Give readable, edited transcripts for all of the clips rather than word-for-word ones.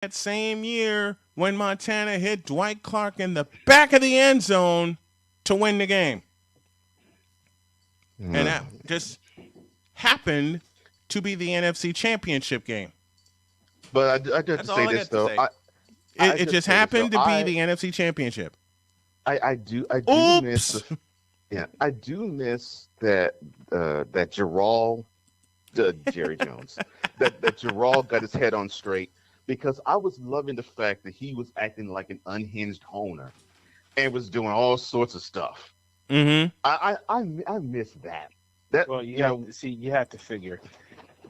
that same year when Montana hit Dwight Clark in the back of the end zone to win the game. And that just happened to be the NFC Championship game. But I do have to That's all say I this got to though. say. It just happened to be the NFC Championship. I do miss Oops. I do miss that Jerry Jones, that Gerald got his head on straight, because I was loving the fact that he was acting like an unhinged owner and was doing all sorts of stuff. Mm-hmm. I miss that. That Well, you have to figure.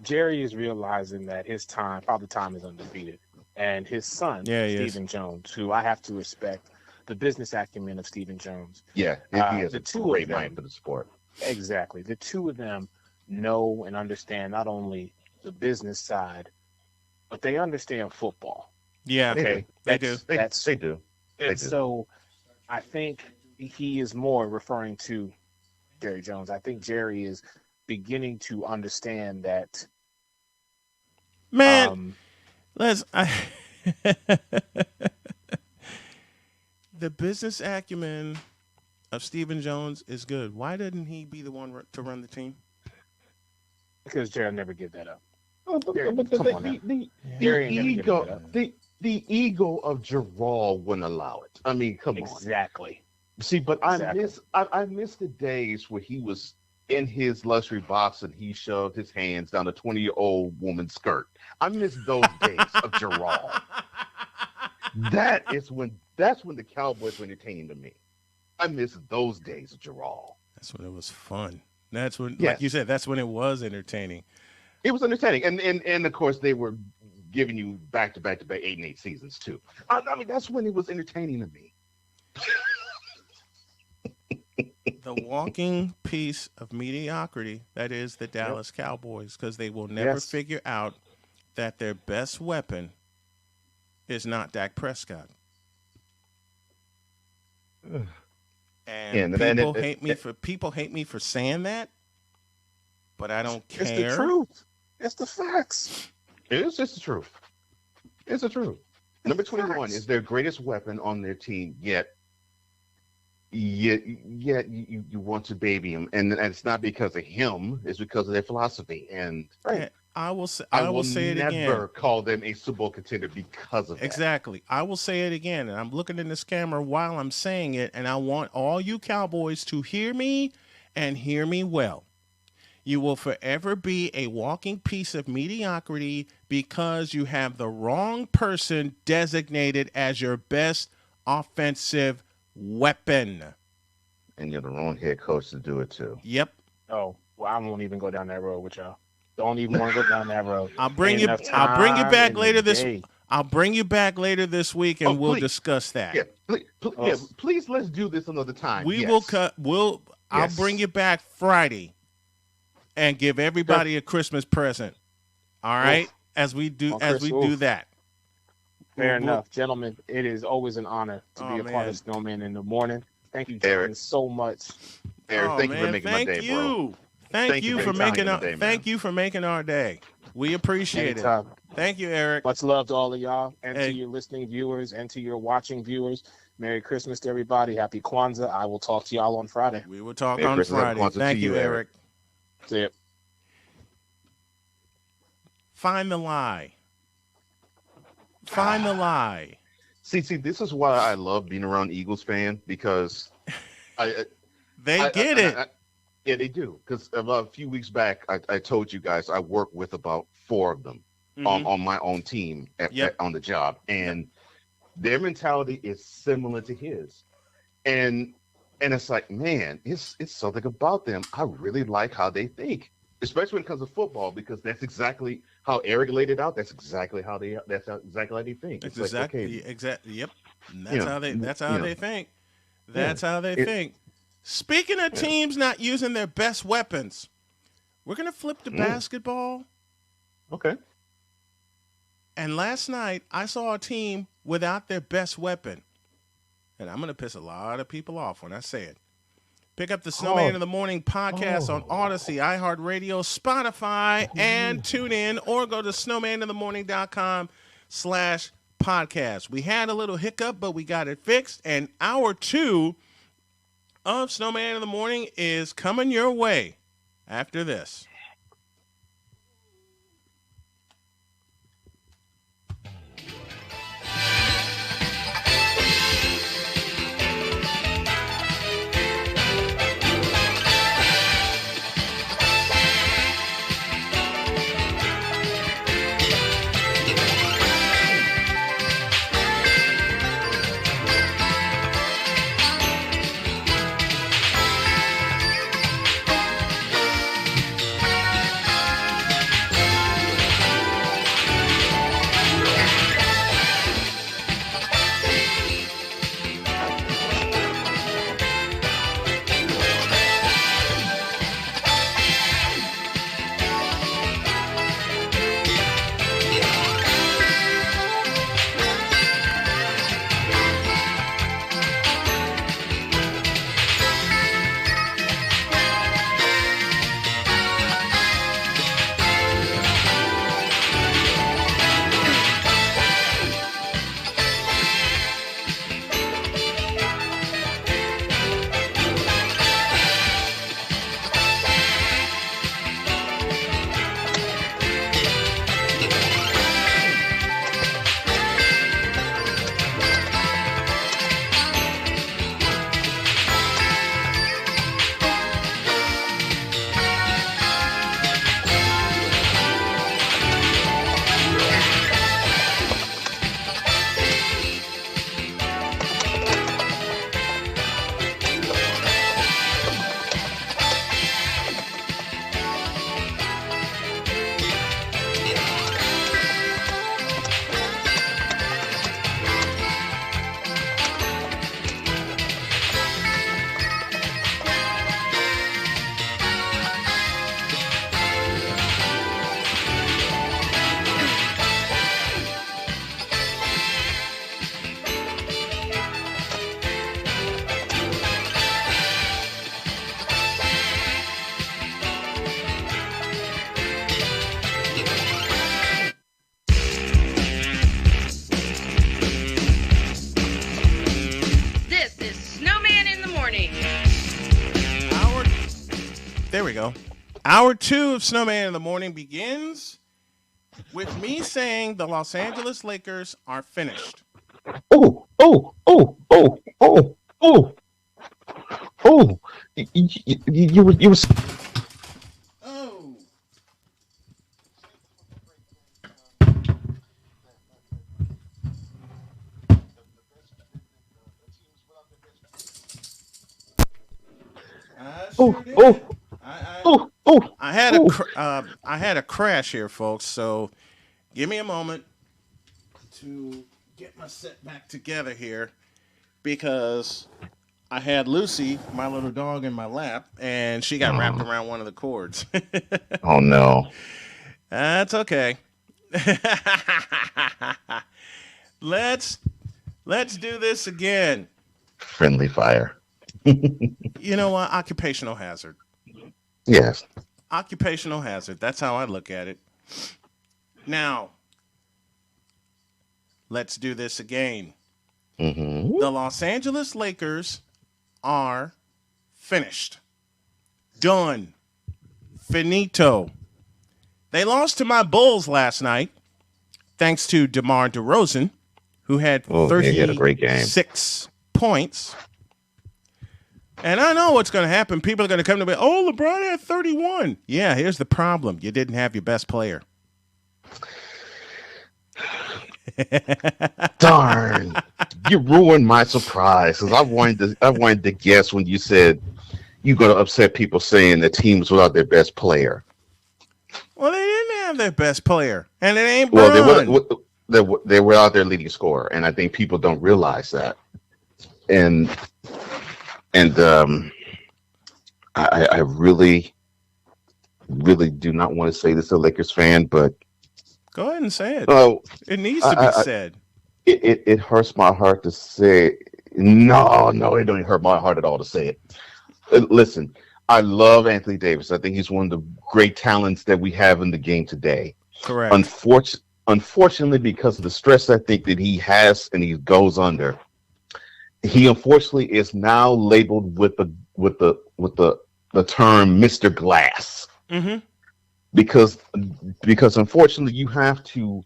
Jerry is realizing that his father time is undefeated, and his son, Yeah, he is. Stephen Jones, who I have to respect the business acumen of Stephen Jones. Yeah, he has the a two great of them, mind for the sport. exactly. The two of them know and understand not only the business side, but they understand football. Yeah, Okay, they do. They do. And so I think he is more referring to Jerry Jones. I think Jerry is beginning to understand that. Man, the business acumen of Stephen Jones is good. Why didn't he be the one to run the team? Because Jerry never give that up. But Jerry, the, come on now. Jerry ain't never giving ego, that up. the ego of Gerald wouldn't allow it. I mean, come on. Exactly. See, but Exactly. I miss the days where he was in his luxury box and he shoved his hands down a 20-year-old woman's skirt. I miss those days of Gerald. That's when the Cowboys were entertaining to me. I miss those days of Gerald. That's when it was fun. That's when, Yes. like you said, that's when it was entertaining. It was entertaining, and of course they were giving you back to back 8-8 seasons too. I mean, that's when it was entertaining to me. The walking piece of mediocrity that is the Dallas Cowboys, because they will never figure out that their best weapon is not Dak Prescott. And people hate me for saying that, but I don't care. It's the truth. It's the facts. It's just the truth. It's the truth. Number 21 is their greatest weapon on their team, yet you want to baby him, and it's not because of him; it's because of their philosophy. And I will say it again. Never call them a Super Bowl contender because of that. Exactly. I will say it again, and I'm looking in this camera while I'm saying it, and I want all you Cowboys to hear me and hear me well. You will forever be a walking piece of mediocrity because you have the wrong person designated as your best offensive weapon. And you're the wrong head coach to do it too. Yep. Oh, well, I won't even go down that road with y'all. Don't even want to go down that road. I'll bring you back later this. I'll bring you back later this week, and we'll discuss that. Yeah, please, let's do this another time. Will cut. I'll bring you back Friday, and give everybody a Christmas present. All right, as we do that. Fair enough, gentlemen. It is always an honor to be a part of Snowman in the morning. Thank you, Eric, so much. Eric, thank you for making my day, bro. Thank you for making our day. We appreciate it. Thank you, Eric. Much love to all of y'all, and to your listening viewers, and to your watching viewers. Merry Christmas to everybody. Happy Kwanzaa. I will talk to y'all on Friday. We will talk on Friday. Thank you, Eric. See ya. Find the lie. Find the lie. See, this is why I love being around Eagles fan, because they get it. Yeah, they do. Because about a few weeks back, I told you guys I work with about 4 of them on my own team on the job, and their mentality is similar to his, and it's like, man, it's something about them. I really like how they think, especially when it comes to football, because that's exactly how Eric laid it out. That's exactly how they think. It's exactly. Yep. That's how they think. That's how they think. Speaking of teams not using their best weapons, we're gonna flip to basketball. Okay. And last night I saw a team without their best weapon, and I'm gonna piss a lot of people off when I say it. Pick up the Snowman in the Morning podcast on Odyssey, iHeartRadio, Spotify, and TuneIn, or go to snowmaninthemorning.com/podcast. podcast. We had a little hiccup, but we got it fixed. And hour 2 of Snowman in the Morning is coming your way after this. There we go. Hour 2 of Snowman in the Morning begins with me saying the Los Angeles Lakers are finished. Oh. You were. Oh. I had a crash here, folks. So give me a moment to get my set back together here because I had Lucy, my little dog, in my lap, and she got wrapped around one of the cords. Oh no, that's okay. Let's do this again. Friendly fire. You know what? Occupational hazard. Yes. Occupational hazard. That's how I look at it. Now, let's do this again. Mm-hmm. The Los Angeles Lakers are finished. Done. Finito. They lost to my Bulls last night, thanks to DeMar DeRozan, who had 36 points. And I know what's going to happen. People are going to come to me, oh, LeBron had 31. Yeah, here's the problem. You didn't have your best player. Darn. You ruined my surprise because I wanted to guess when you said you're going to upset people saying the team's without their best player. Well, they didn't have their best player, and it ain't Bron. Well, they were out their leading scorer, and I think people don't realize that. And I really, really do not want to say this to a Lakers fan, but go ahead and say it. It needs to be said. It hurts my heart to say. No, it don't hurt my heart at all to say it. Listen, I love Anthony Davis. I think he's one of the great talents that we have in the game today. Correct. unfortunately, because of the stress I think that he has and he goes under, he unfortunately is now labeled with the term Mr. Glass Mm-hmm. because unfortunately you have to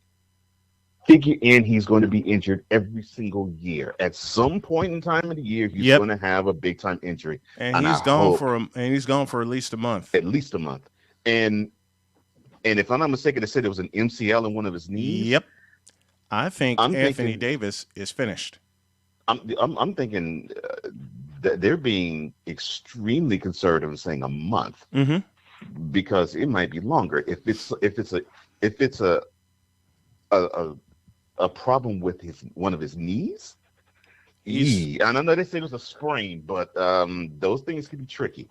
figure in he's going to be injured every single year. At some point in time in the year, he's Yep. going to have a big time injury, And and I he's gone hope for at least a month. at least a month. And if I'm not mistaken, they said it was an MCL in one of his knees. Yep. I think I'm Anthony thinking, Davis is finished. I'm thinking that they're being extremely conservative and saying a month Mm-hmm. because it might be longer if it's a, a, a problem with his one of his knees. He's And I know they say it was a sprain, but those things can be tricky.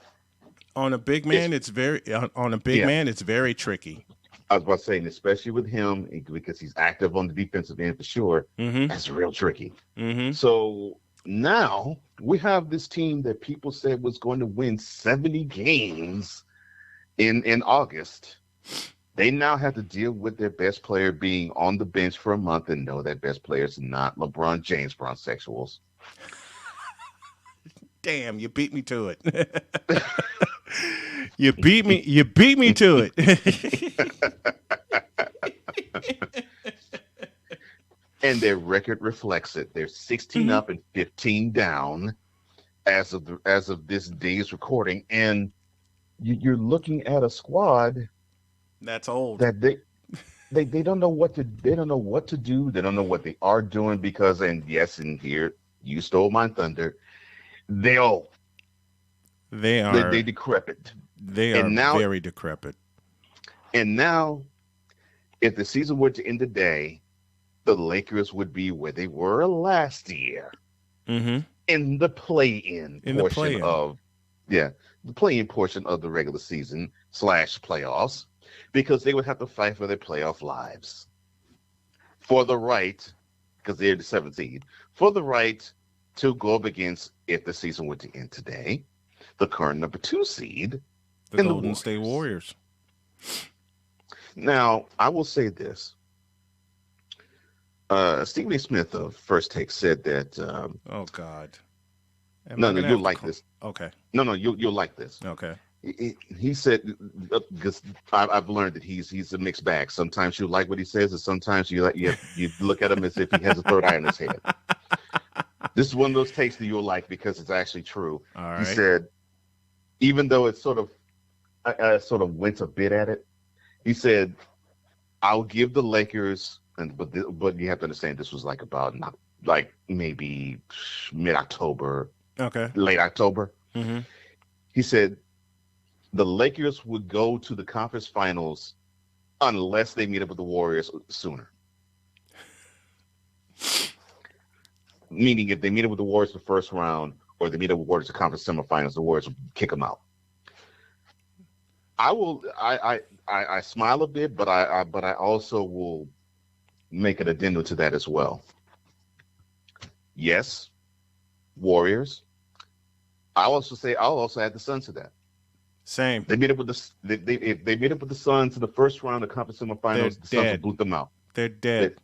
on a big It's, man. It's very on a big yeah, man. It's very tricky. I was about to say, and especially with him because he's active on the defensive end for sure. Mm-hmm. That's real tricky. Mm-hmm. So now we have this team that people said was going to win 70 games in August. They now have to deal with their best player being on the bench for a month and know that best player is not LeBron James Bronsexuals. Damn, you beat me to it. You beat me. You beat me to it. And their record reflects it. They're 16 Mm-hmm. up and 15 down as of this day's recording, and you're looking at a squad That's old. that they don't know what to do. They don't know what they are doing because, and yes, and here you stole my thunder. They all They they are. decrepit, They are and now very decrepit. and now if the season were to end today, the Lakers would be where they were last year Mm-hmm. in the play-in In the portion play-in. of the play-in portion of the regular season / playoffs, because they would have to fight for their playoff lives for the right, because they're the 17th, for the right to go up against, if the season were to end today, the current number 2 seed The in the Golden State Warriors. Warriors. Now, I will say this. Stephen A. Smith of First Take said that Oh God. Am no, I no, gonna you'll have to like call? this. Okay. No, you'll like this. Okay. He said, because I've learned that he's a mixed bag. Sometimes you like what he says, and sometimes you look at him as if he has a third eye in his head. This is one of those takes that you'll like because it's actually true. All He right. said, even though it's I sort of went a bit at it. He said, "I'll give the Lakers." But you have to understand this was like about not like maybe mid-October, Okay. late October. Mm-hmm. He said the Lakers would go to the conference finals unless they meet up with the Warriors sooner. Meaning, if they meet up with the Warriors the first round, or they meet up with Warriors in the conference semifinals, the Warriors will kick them out. I smile a bit, but I also will make an addendum to that as well. Yes, Warriors. I'll also add the Suns to that. Same. They meet up with if they meet up with the Suns in the first round of conference They're semifinals, the Suns will dead. boot them out. They're dead.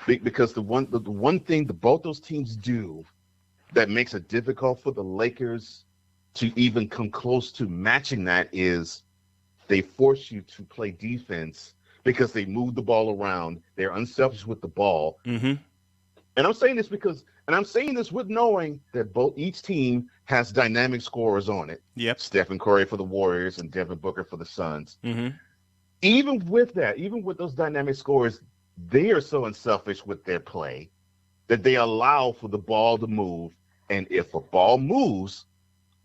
Because the one thing that both those teams do that makes it difficult for the Lakers to even come close to matching that is they force you to play defense because they move the ball around. They're unselfish with the ball. Mm-hmm. And I'm saying this with knowing that each team has dynamic scorers on it. Yep. Stephen Curry for the Warriors and Devin Booker for the Suns. Mm-hmm. Even with those dynamic scorers, they are so unselfish with their play that they allow for the ball to move. And if a ball moves,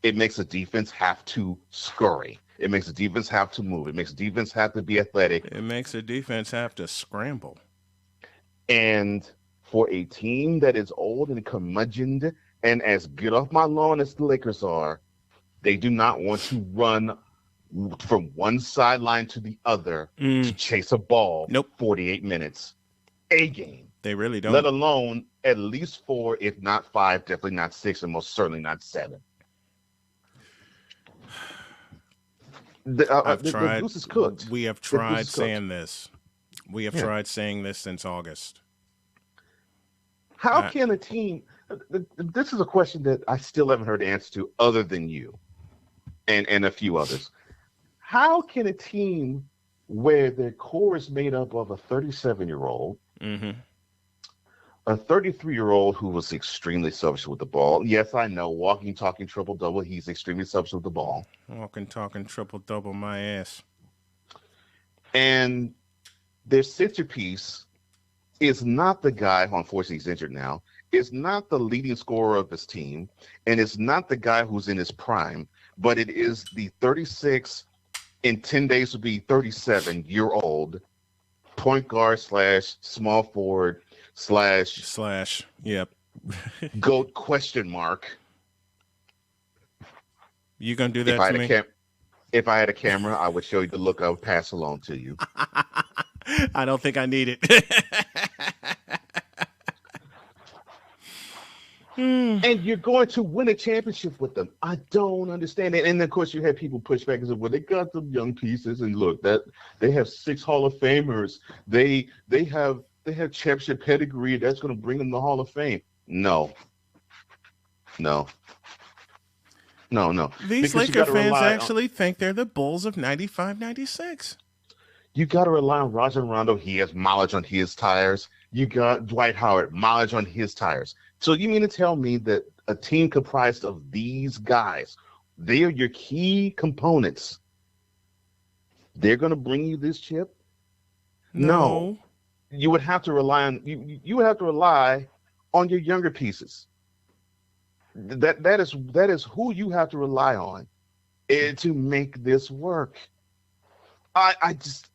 it makes a defense have to scurry. It makes the defense have to move. It makes the defense have to be athletic. It makes the defense have to scramble. And for a team that is old and curmudgeoned and as get off my lawn as the Lakers are, they do not want to run from one sideline to the other to chase a ball. Nope. 48 minutes a game. They really don't. Let alone at least 4, if not 5, definitely not 6, and most certainly not 7. The goose is cooked. We have The goose tried is cooked. saying this We have Yeah. tried saying this since August. How Uh, can a team? This is a question that I still haven't heard the answer to, other than you and a few others. How can a team where their core is made up of a 37-year-old, mm-hmm. a 33-year-old who was extremely selfish with the ball? Yes, I know, walking, talking, triple double. He's extremely selfish with the ball, Walking, talking, triple double my ass. and their centerpiece is not the guy who unfortunately is injured now, is not the leading scorer of his team, and it's not the guy who's in his prime, but it is the 36, in 10 days to be 37-year-old point guard slash small forward slash Slash. Yep. GOAT question mark. You gonna do If that I to had a me? if I had a camera, I would show you the look I would pass along to you. I don't think I need it. And you're going to win a championship with them. I don't understand it. And then, of course, you had people push back and say, "Well, they got some young pieces, and look, that they have 6 Hall of Famers. They have championship pedigree. That's going to bring them the Hall of Fame." No, no, no. These Because you Laker got to fans rely on actually think they're the Bulls of 95, 96. Rajon Rondo. He has mileage on his tires. You got Dwight Howard, mileage on his tires. So you mean to tell me that a team comprised of these guys, they are your key components, they're going to bring you this chip? No. No. You would have to rely on you would have to rely on your younger pieces. That is who you have to rely on to make this work. I just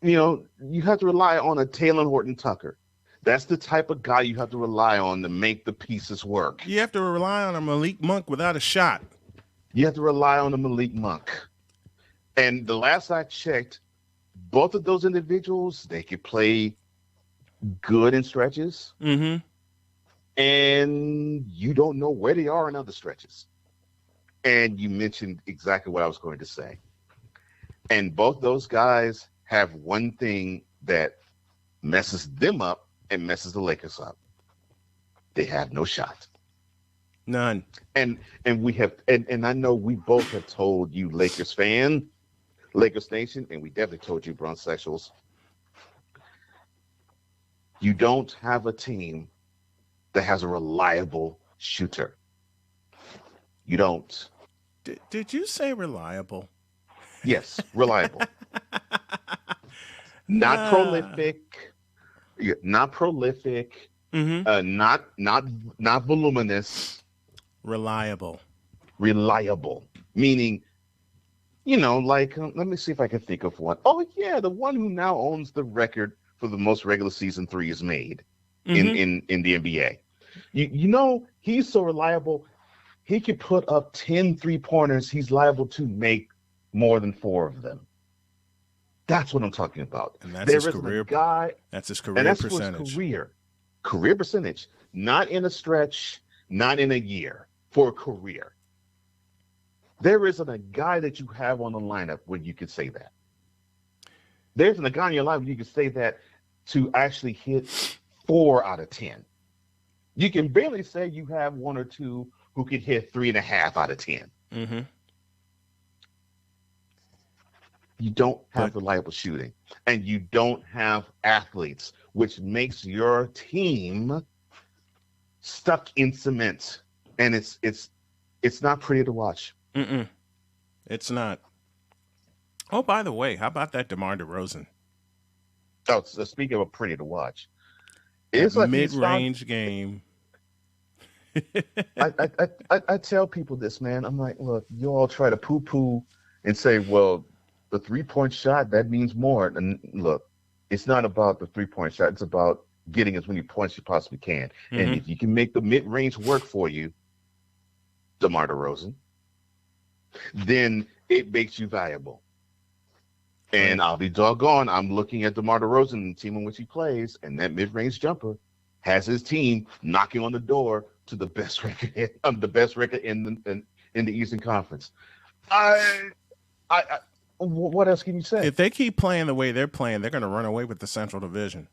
you have to rely on a Taylor Horton Tucker. That's the type of guy you have to rely on to make the pieces work. You have to rely on a Malik Monk without a shot. You have to rely on a Malik Monk. And the last I checked, both of those individuals, they could play good in stretches, Mm-hmm. and you don't know where they are in other stretches. And you mentioned exactly what I was going to say. And both those guys have one thing that messes them up and messes the Lakers up. They have no shot. None. And we have and I know we both have told you Lakers fan, Lakers Nation, and we definitely told you Bronx Sexuals, you don't have a team that has a reliable shooter. You don't. Did you say reliable? Yes, reliable. Not prolific. Not prolific. Mm-hmm. Not voluminous. Reliable. Reliable. Meaning, like let me see if I can think of one. Oh yeah, the one who now owns the record for the most regular season threes made in the NBA. He's so reliable. He could put up 10 3-pointers. He's liable to make more than 4 of them. That's what I'm talking about. And that's his career. Guy, that's his career and that's percentage. His career percentage, not in a stretch, not in a year, for a career. There isn't a guy that you have on the lineup where you could say that. There isn't a guy in your lineup where you could say that to actually hit 4 out of 10. You can barely say you have 1 or 2 who could hit 3.5 out of 10. Mm-hmm. You don't have reliable shooting, and you don't have athletes, which makes your team stuck in cement, and it's not pretty to watch. Mm-mm. It's not. Oh, by the way, how about that DeMar DeRozan? Oh, so speaking of pretty to watch, it's like mid-range game. I tell people this, man. I'm like, look, you all try to poo-poo and say, well, the 3-point shot, that means more. And look, it's not about the 3-point shot. It's about getting as many points you possibly can. Mm-hmm. And if you can make the mid-range work for you, DeMar DeRozan, then it makes you valuable. And I'll be doggone, I'm looking at DeMar DeRozan and the team in which he plays, and that mid-range jumper has his team knocking on the door to the best record in the Eastern Conference. What else can you say? If they keep playing the way they're playing, they're going to run away with the Central Division.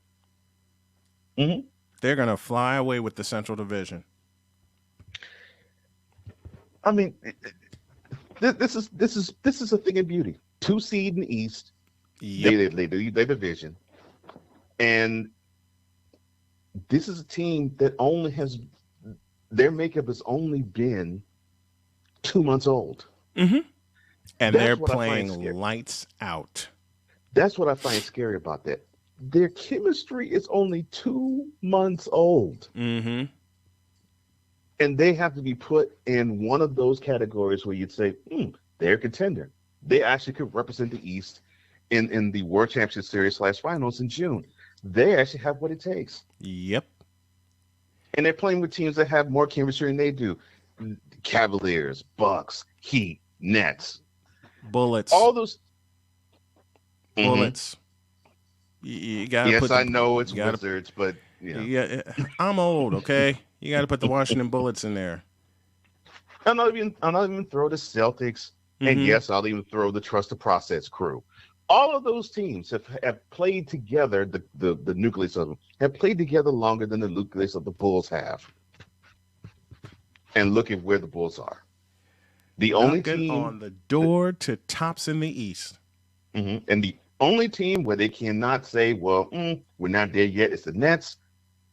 Mm-hmm. They're going to fly away with the Central Division. I mean, this is a thing of beauty. 2 seed in the East. Yep. They do their division, and this is a team that only has their makeup has only been 2 months old. Mm-hmm. And they're playing lights out. That's what I find scary about that. Their chemistry is only 2 months old. Mm-hmm. And they have to be put in one of those categories where you'd say, they're a contender. They actually could represent the East in the World Championship Series /finals in June. They actually have what it takes. Yep. And they're playing with teams that have more chemistry than they do. Cavaliers, Bucks, Heat, Nets. Bullets. All those. Bullets. You gotta yes, I know it's Wizards, but yeah, I'm old. Okay, you got to put the Washington Bullets in there. I'm not even throw the Celtics, and yes, I'll even throw the Trust the Process crew. All of those teams have played together. The nucleus of them have played together longer than the nucleus of the Bulls have. And look at where the Bulls are. The only team on the door to tops in the East. And the only team where they cannot say, well, we're not there yet, is the Nets.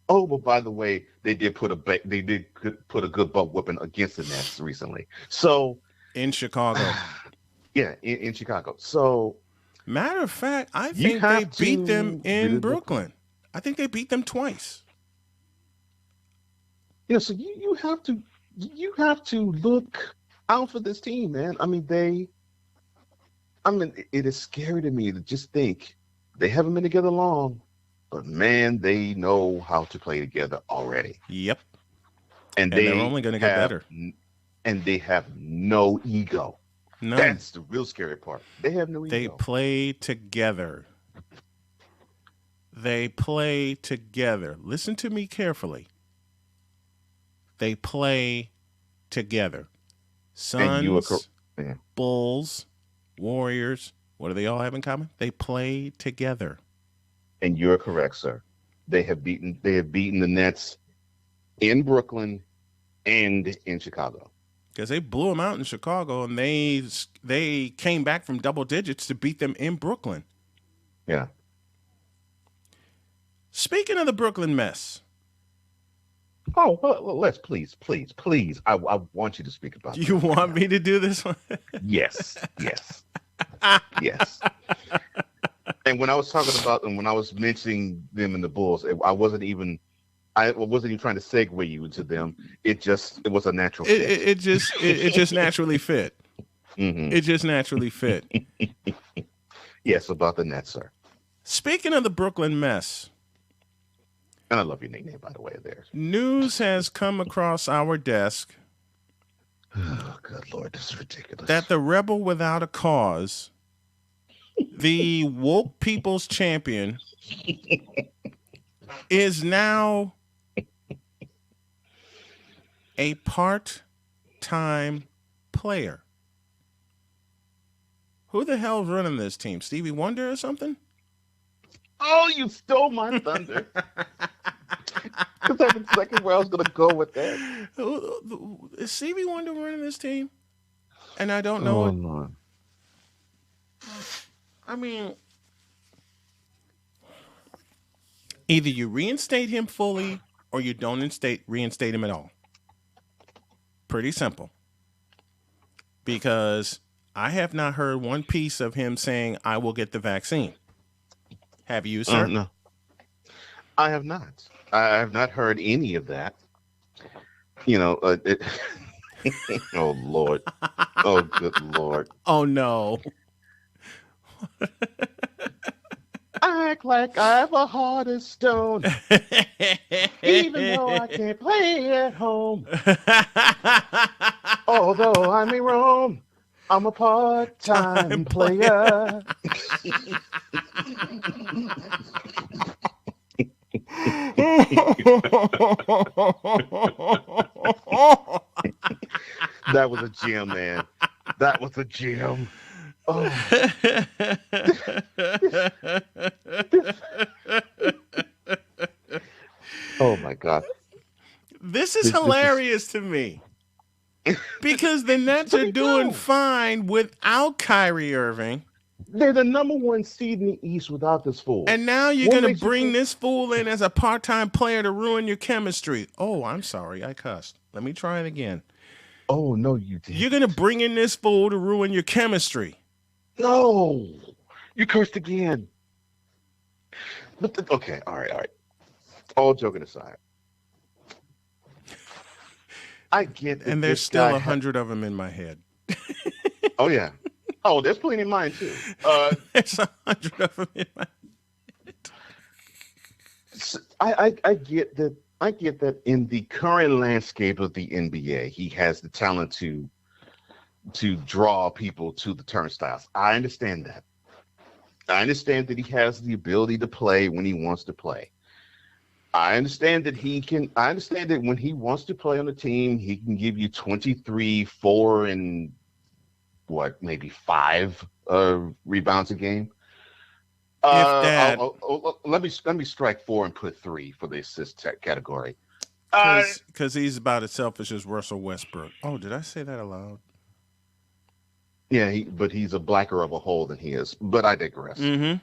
Oh, but by the way, they did put a good butt whipping against the Nets recently. So in Chicago. Yeah, in Chicago. So matter of fact, I think they beat them in Brooklyn. I think they beat them twice. So you have to look out for this team, man. I mean, it is scary to me to just think they haven't been together long, but man, they know how to play together already. Yep. And they're only going to get better. And they have no ego. No. That's the real scary part. They have no ego. They play together. They play together. Listen to me carefully. They play together. Suns, Bulls, Warriors, what do they all have in common? They play together. And you're correct, sir. They have beaten the Nets in Brooklyn and in Chicago. Because they blew them out in Chicago, and they came back from double digits to beat them in Brooklyn. Yeah. Speaking of the Brooklyn mess. Oh, well, let's please. I want you to speak about it. You want me to do this one? Yes. Yes. And when I was talking about and when I was mentioning them and the Bulls, I wasn't even trying to segue you into them. It was a natural fit. It just naturally fit. Mm-hmm. It just naturally fit. Yes, about the Nets, sir. Speaking of the Brooklyn mess. And I love your nickname, by the way, there. News has come across our desk. Oh, good Lord, this is ridiculous. That the rebel without a cause, the woke people's champion, is now a part-time player. Who the hell's running this team? Stevie Wonder or something? Oh, you stole my thunder. Because that's exactly where I was going to go with that. Is Stevie Wonder running this team? And I don't know it. Lord. I mean, either you reinstate him fully or you don't reinstate him at all. Pretty simple. Because I have not heard one piece of him saying, I will get the vaccine. Have you, sir? No. I have not. I have not heard any of that. Oh, Lord. Oh, good Lord. Oh, no. I act like I have a heart of stone, even though I can't play at home. Although I'm in Rome, I'm a part-time player. That was a gem, man. That was a gem. Oh, this, this, oh my God. This is This is hilarious to me because the Nets to are me doing too. fine without Kyrie Irving. They're the number one seed in the East without this fool. And now you're What going to makes you bring think? this fool in as a part time player to ruin your chemistry. Oh, I'm sorry. I cussed. Let me try it again. Oh no, you You're going to didn't. bring in this fool to ruin your chemistry. No, you cursed again. Okay, all right, all right. All joking aside, I get And that there's this still guy. 100 of them in my head. Oh yeah. Oh, there's plenty in mine too. There's 100 of them in my I get that. I get that in the current landscape of the NBA, he has the talent to draw people to the turnstiles. I understand that. I understand that he has the ability to play when he wants to play. I understand that he can. I understand that when he wants to play on the team, he can give you 23, 4, and what, maybe 5 rebounds a game. If that, Let me strike 4 and put 3 for the assist category. Uh, because he's about as selfish as Russell Westbrook. Oh, did I say that aloud? yeah, but he's a blacker of a hole than he is. But I digress. Mm-hmm.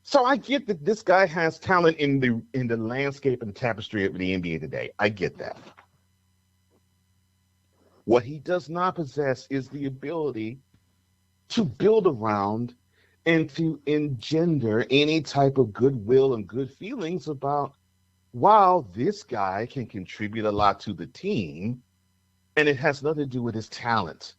So I get that this guy has talent in the landscape and tapestry of the NBA today. I get that. What he does not possess is the ability to build around and to engender any type of goodwill and good feelings about, wow, this guy can contribute a lot to the team, and it has nothing to do with his talent.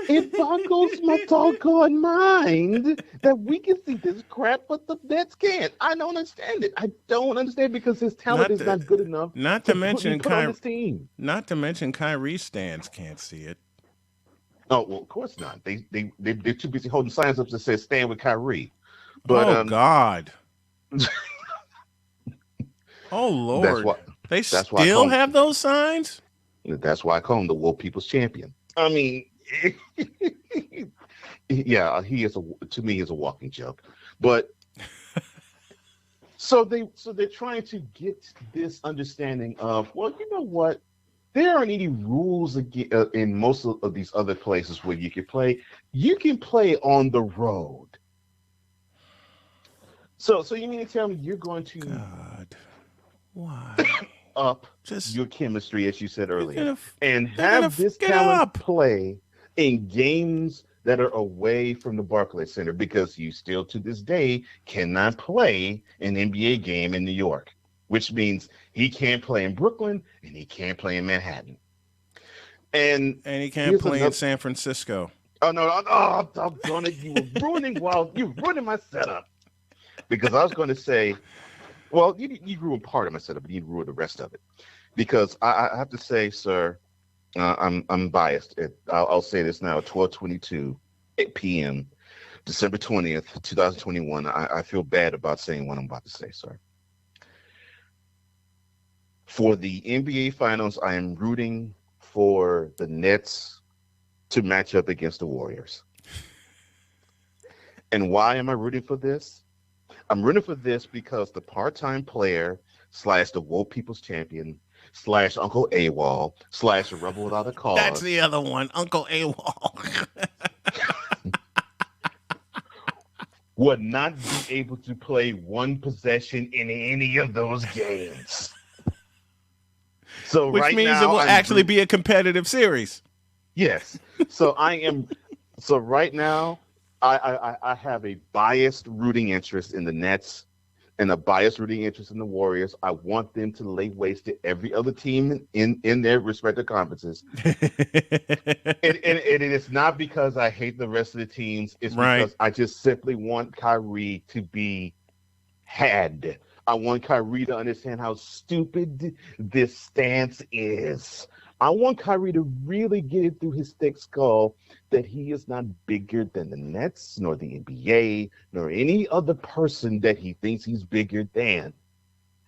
It boggles my doggone mind that we can see this crap, but the Nets can't. I don't understand it. I don't understand because his talent Not is to, not good enough not to to be mention put on this team. Not to mention Kyrie stands can't see it. Oh well, of course not. They're too busy holding signs up that says "Stand with Kyrie." But Oh God. Oh that's Lord. what They that's why I still call him. have those signs? That's why I call him the Woke People's Champion. I mean, yeah, he is to me he's a walking joke. But they're trying to get this understanding of, well, you know what? There aren't any rules in most of these other places where you can play. You can play on the road. So you mean to tell me you're going to God. Why? up Just your chemistry, as you said earlier, and they're gonna have this get talent up. play in games that are away from the Barclays Center because you still to this day cannot play an NBA game in New York, which means he can't play in Brooklyn and he can't play in Manhattan. And And he can't here's play in another. San Francisco. Oh no! Oh, doggone it! You're ruining my setup because I was going to say, well, you ruined part of my setup, but you ruined the rest of it because I have to say, sir, I'm biased. I'll say this now: 12:22 p.m. December 20th, 2021. I feel bad about saying what I'm about to say, sir. For the NBA Finals, I am rooting for the Nets to match up against the Warriors. And why am I rooting for this? I'm rooting for this because the part-time player slash the Woke People's Champion slash Uncle AWOL slash a Rebel Without a That's Cause the other one, Uncle AWOL. would not be able to play one possession in any of those games. So Which right means it now will actually be a competitive series. yes. So I am. So right now, I have a biased rooting interest in the Nets and a biased rooting interest in the Warriors. I want them to lay waste to every other team in their respective conferences. And it is not because I hate the rest of the teams. It's Right. because I just simply want Kyrie to be had. I want Kyrie to understand how stupid this stance is. I want Kyrie to really get it through his thick skull that he is not bigger than the Nets, nor the NBA, nor any other person that he thinks he's bigger than.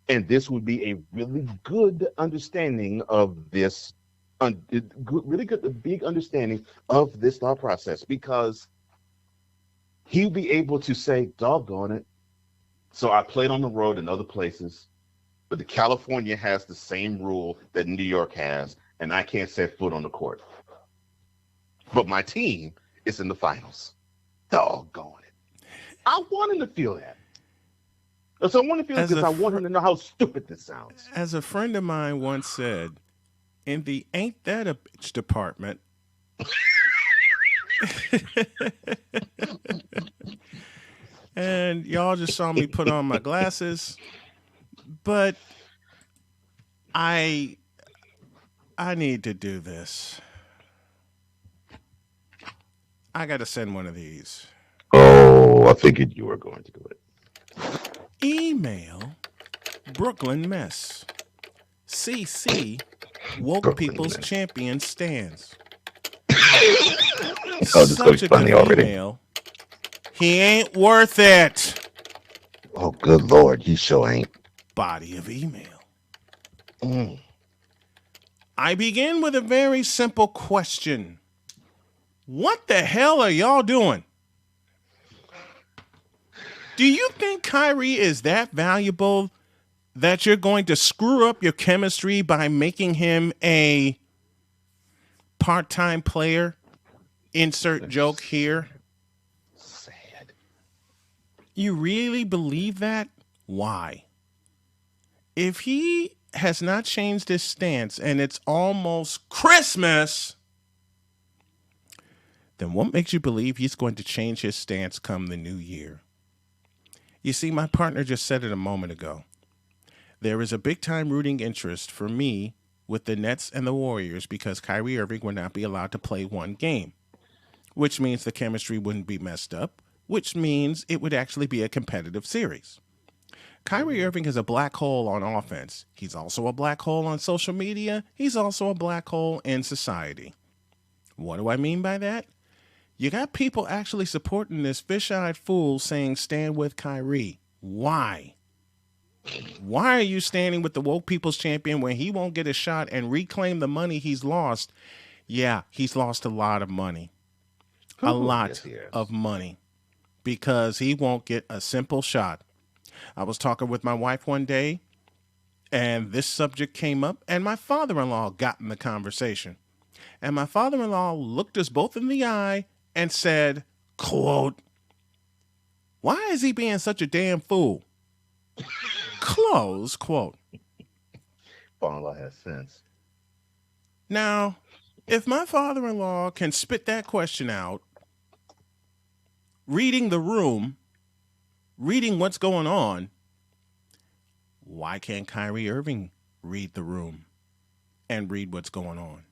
And this would be a really good understanding of this really good, a big understanding of this thought process, because he'll be able to say, "Doggone it." So I played on the road in other places, but the California has the same rule that New York has, and I can't set foot on the court. But my team is in the finals. Doggone it. I want him to feel that. So I want to feel it As because a I want him to know how stupid this sounds. as a friend of mine once said, in the ain't that a bitch department, and y'all just saw me put on my glasses, but I I need to do this. I got to send one of these. Oh, I figured you were going to do it. Email Brooklyn Mess. CC Woke Brooklyn People's mess. Champion stands. Oh, this is going to be Subject funny of already. email: he ain't worth it. Oh, good Lord, he sure ain't. Body of email: Mm. I begin with a very simple question. What the hell are y'all doing? Do you think Kyrie is that valuable that you're going to screw up your chemistry by making him a part-time player? Insert joke That's here. sad. You really believe that? Why? If he has not changed his stance and it's almost Christmas, then what makes you believe he's going to change his stance come the new year? You see, my partner just said it a moment ago. There is a big time rooting interest for me with the Nets and the Warriors because Kyrie Irving would not be allowed to play one game, which means the chemistry wouldn't be messed up, which means it would actually be a competitive series. Kyrie Irving is a black hole on offense. He's also a black hole on social media. He's also a black hole in society. What do I mean by that? You got people actually supporting this fish-eyed fool saying stand with Kyrie. Why? Why are you standing with the woke people's champion when he won't get a shot and reclaim the money he's lost? Yeah, he's lost a lot of money. A Yes, lot he of is. money because he won't get a simple shot. I was talking with my wife one day and this subject came up and my father-in-law got in the conversation. And my father-in-law looked us both in the eye and said, quote, why is he being such a damn fool? Close quote. Father has sense. Now, if my father in law can spit that question out, reading the room, reading what's going on, why can't Kyrie Irving read the room and read what's going on?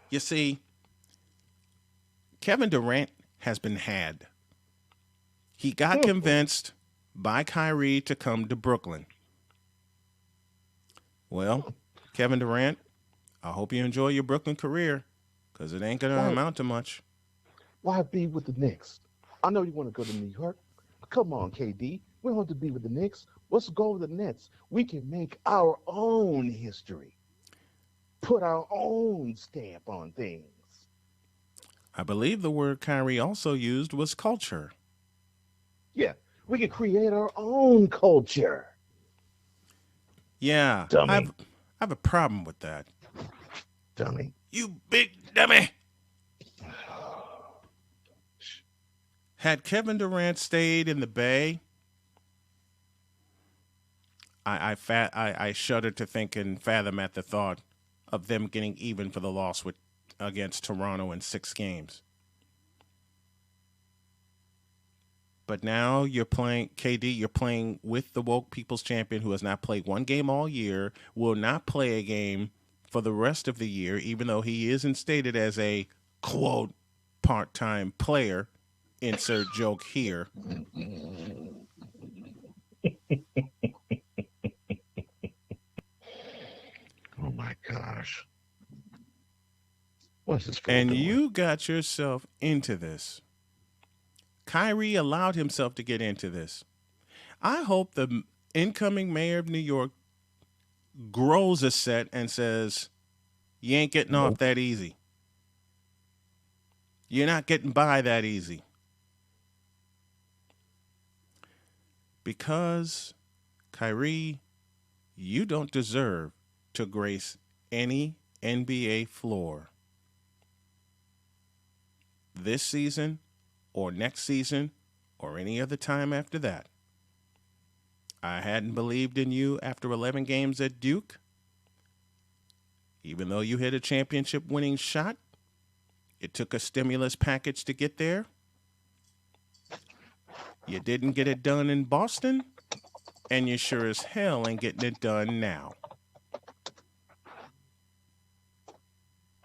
You see, Kevin Durant has been had. He got convinced by Kyrie to come to Brooklyn. Well, Kevin Durant, I hope you enjoy your Brooklyn career because it ain't going to Why? amount to much. Why be with the Knicks? I know you want to go to New York. But come on, KD. We don't have to be with the Knicks. Let's go with the Nets. We can make our own history. Put our own stamp on things. I believe the word Kyrie also used was culture. Yeah, we can create our own culture. Yeah, Dummy. I have a problem with that. Dummy. You big dummy. Had Kevin Durant stayed in the Bay, I shudder to think and fathom at the thought of them getting even for the loss with against Toronto in 6 games. But now you're playing KD. You're playing with the woke people's champion who has not played one game all year. Will not play a game for the rest of the year, even though he is instated as a quote part-time player. Insert joke here. Oh my gosh. What's this fool And doing? you got yourself into this. Kyrie allowed himself to get into this. I hope the incoming mayor of New York grows a set and says, you ain't getting off that easy. You're not getting by that easy. Because, Kyrie, you don't deserve to grace any NBA floor this season or next season or any other time after that. I hadn't believed in you after 11 games at Duke. Even though you hit a championship winning shot, it took a stimulus package to get there. You didn't get it done in Boston, and you sure as hell ain't getting it done now.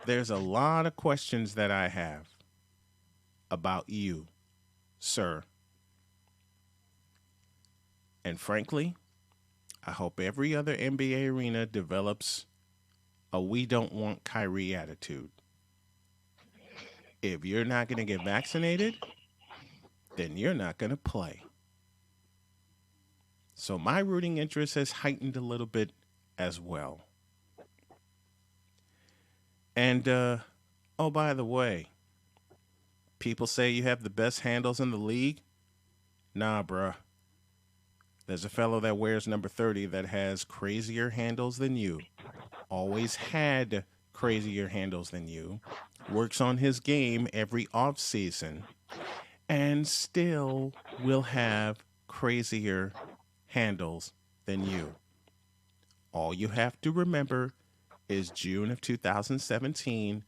There's a lot of questions that I have about you, sir. And frankly, I hope every other NBA arena develops a we don't want Kyrie attitude. If you're not going to get vaccinated, then you're not going to play. So my rooting interest has heightened a little bit as well. And, oh, by the way, people say you have the best handles in the league. Nah, bruh. There's a fellow that wears number 30 that has crazier handles than you. Always had crazier handles than you. Works on his game every offseason. And still will have crazier handles than you. All you have to remember is June of 2017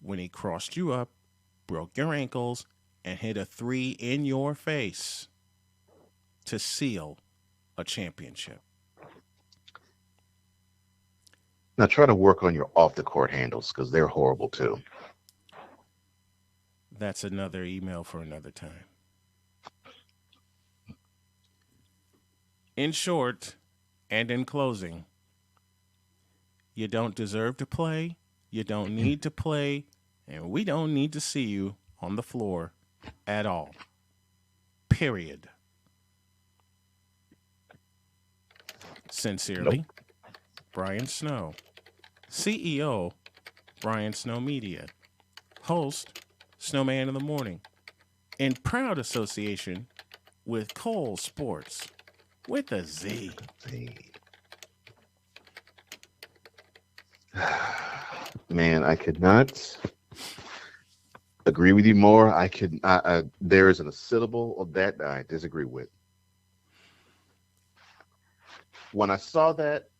when he crossed you up, broke your ankles, and hit a 3 in your face to seal a championship. Now try to work on your off-the-court handles because they're horrible too. That's another email for another time. In short, and in closing, you don't deserve to play, you don't need to play, and we don't need to see you on the floor at all. Period. Sincerely, nope. Brian Snow, CEO, Brian Snow Media, host, Snowman in the Morning, in proud association with Cole Sports, with a Z. Man, I could not agree with you more. There isn't a syllable of that I disagree with. When I saw that,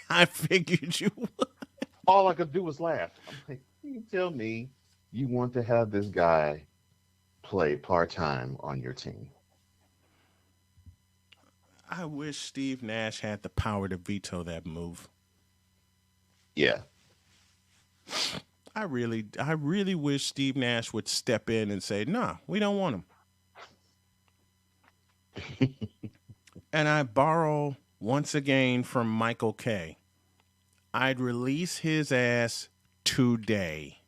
I figured you would. All I could do was laugh. I'm like, you tell me you want to have this guy play part-time on your team. I wish Steve Nash had the power to veto that move. Yeah. I really wish Steve Nash would step in and say, nah, we don't want him. And I borrow once again from Michael K. I'd release his ass today.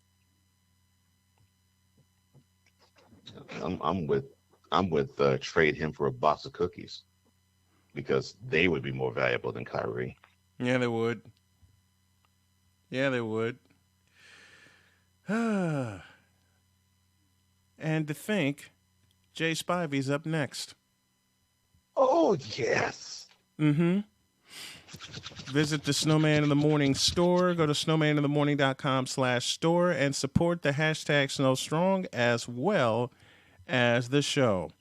I'm with trade him for a box of cookies because they would be more valuable than Kyrie. Yeah, they would. And to think, Jay Spivey's up next. Oh, yes. Mm-hmm. Visit the Snowman in the Morning store. Go to snowmaninthemorning.com/store and support the hashtag SnowStrong as well as the show.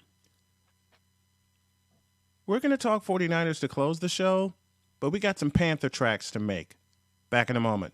We're going to talk 49ers to close the show, but we got some Panther tracks to make. Back in a moment.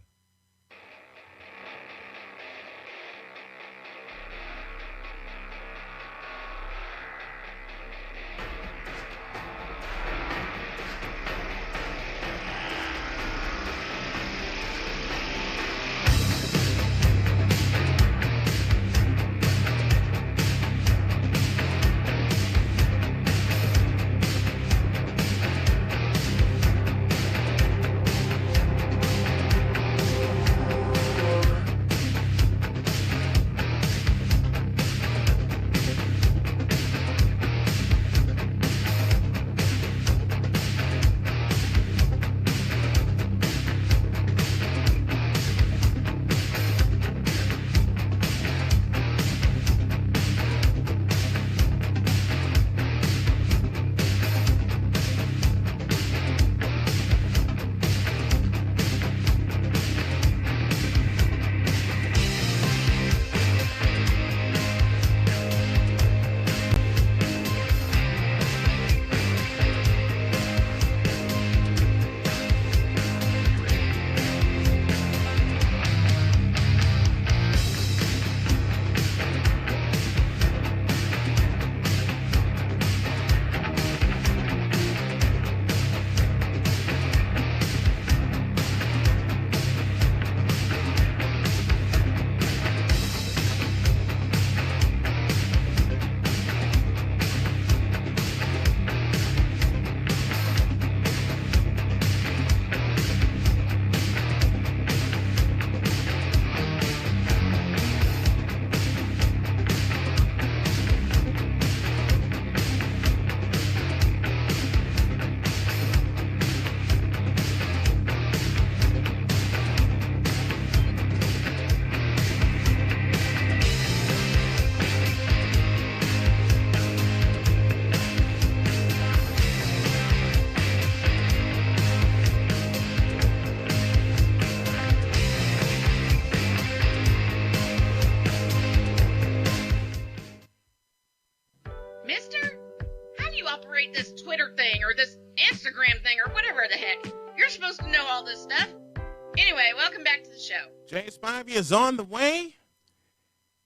you operate this Twitter thing or this Instagram thing or whatever the heck. You're supposed to know all this stuff. Anyway, welcome back to the show. Jay Spivey is on the way,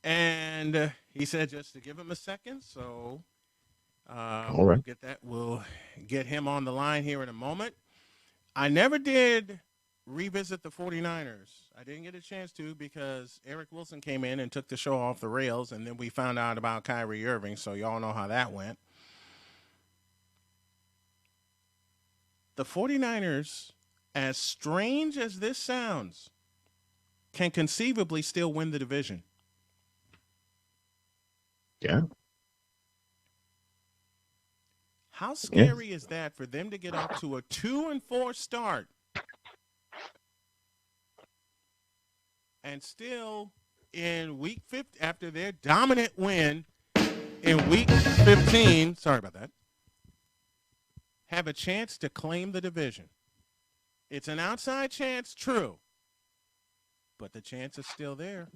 and he said just to give him a second, so All right. We'll get him on the line here in a moment. I never did revisit the 49ers. I didn't get a chance to because Eric Wilson came in and took the show off the rails, and then we found out about Kyrie Irving, so y'all know how that went. The 49ers, as strange as this sounds, can conceivably still win the division. Yeah. How scary is that for them to get up to a 2-4 start and still in week 50, after their dominant win in week 15, sorry about that, have a chance to claim the division? It's an outside chance, true, but the chance is still there.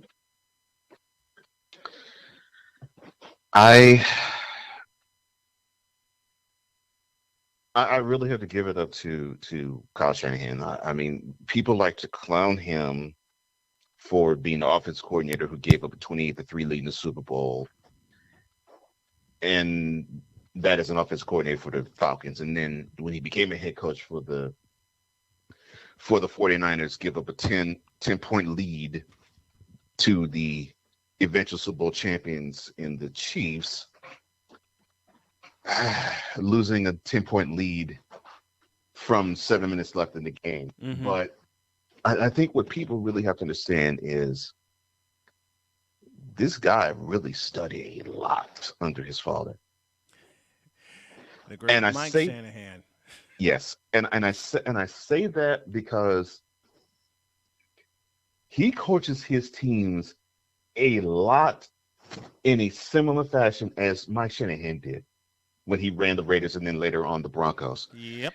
I really have to give it up to Kyle Shanahan. I mean, people like to clown him for being the offense coordinator who gave up a 28-3 lead in the Super Bowl, and that is an offense coordinator for the Falcons. And then when he became a head coach for the 49ers, give up a 10-point lead to the eventual Super Bowl champions in the Chiefs, losing a 10-point lead from 7 minutes left in the game. Mm-hmm. But I think what people really have to understand is this guy really studied a lot under his father. The great Mike Shanahan. Yes, and I say that because he coaches his teams a lot in a similar fashion as Mike Shanahan did when he ran the Raiders and then later on the Broncos. Yep.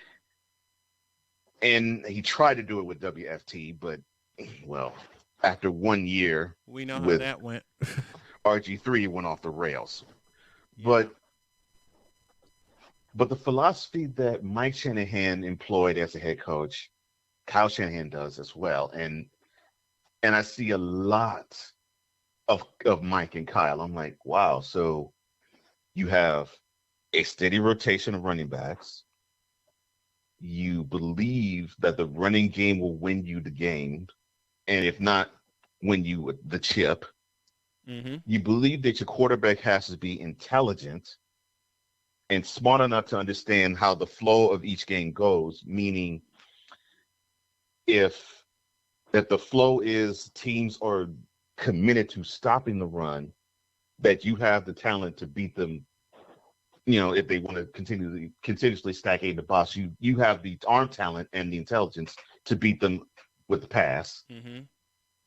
And he tried to do it with WFT, but, well, after 1 year, we know how that went. RG3 went off the rails. Yeah. But the philosophy that Mike Shanahan employed as a head coach, Kyle Shanahan does as well. And I see a lot of Mike and Kyle. I'm like, wow, so you have a steady rotation of running backs. You believe that the running game will win you the game, and if not, win you the chip. Mm-hmm. You believe that your quarterback has to be intelligent and smart enough to understand how the flow of each game goes, meaning if the flow is teams are committed to stopping the run, that you have the talent to beat them. You know, if they want to continuously stack in the box, you have the arm talent and the intelligence to beat them with the pass. Mm-hmm.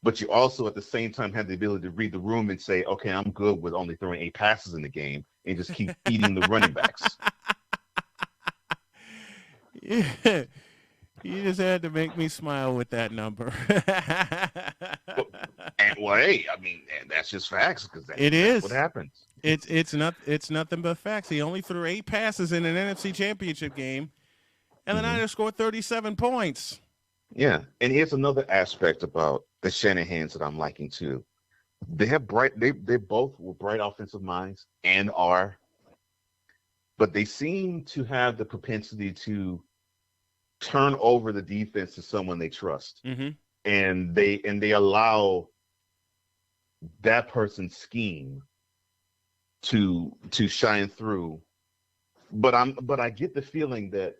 But you also at the same time have the ability to read the room and say, okay, I'm good with only throwing 8 passes in the game and just keep eating the running backs. Yeah. You just had to make me smile with that number. Hey, I mean, that's just facts because that's what happens. It's nothing but facts. He only threw 8 passes in an NFC Championship game, and the Niners scored 37 points. Yeah, and here's another aspect about the Shanahans that I'm liking too. They have they both were bright offensive minds and are, but they seem to have the propensity to turn over the defense to someone they trust, and they allow that person's scheme to shine through. But I get the feeling that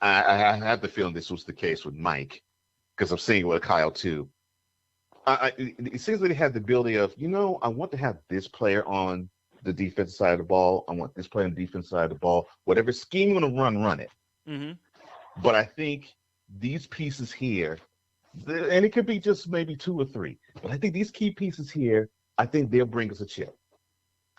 I have the feeling this was the case with Mike, because I'm seeing it with Kyle too. It seems like they have the ability of, I want to have this player on the defensive side of the ball. I want this player on the defensive side of the ball. Whatever scheme you're going to run it. Mm-hmm. But I think these pieces here, and it could be just maybe 2 or 3, but I think these key pieces here, I think they'll bring us a chip.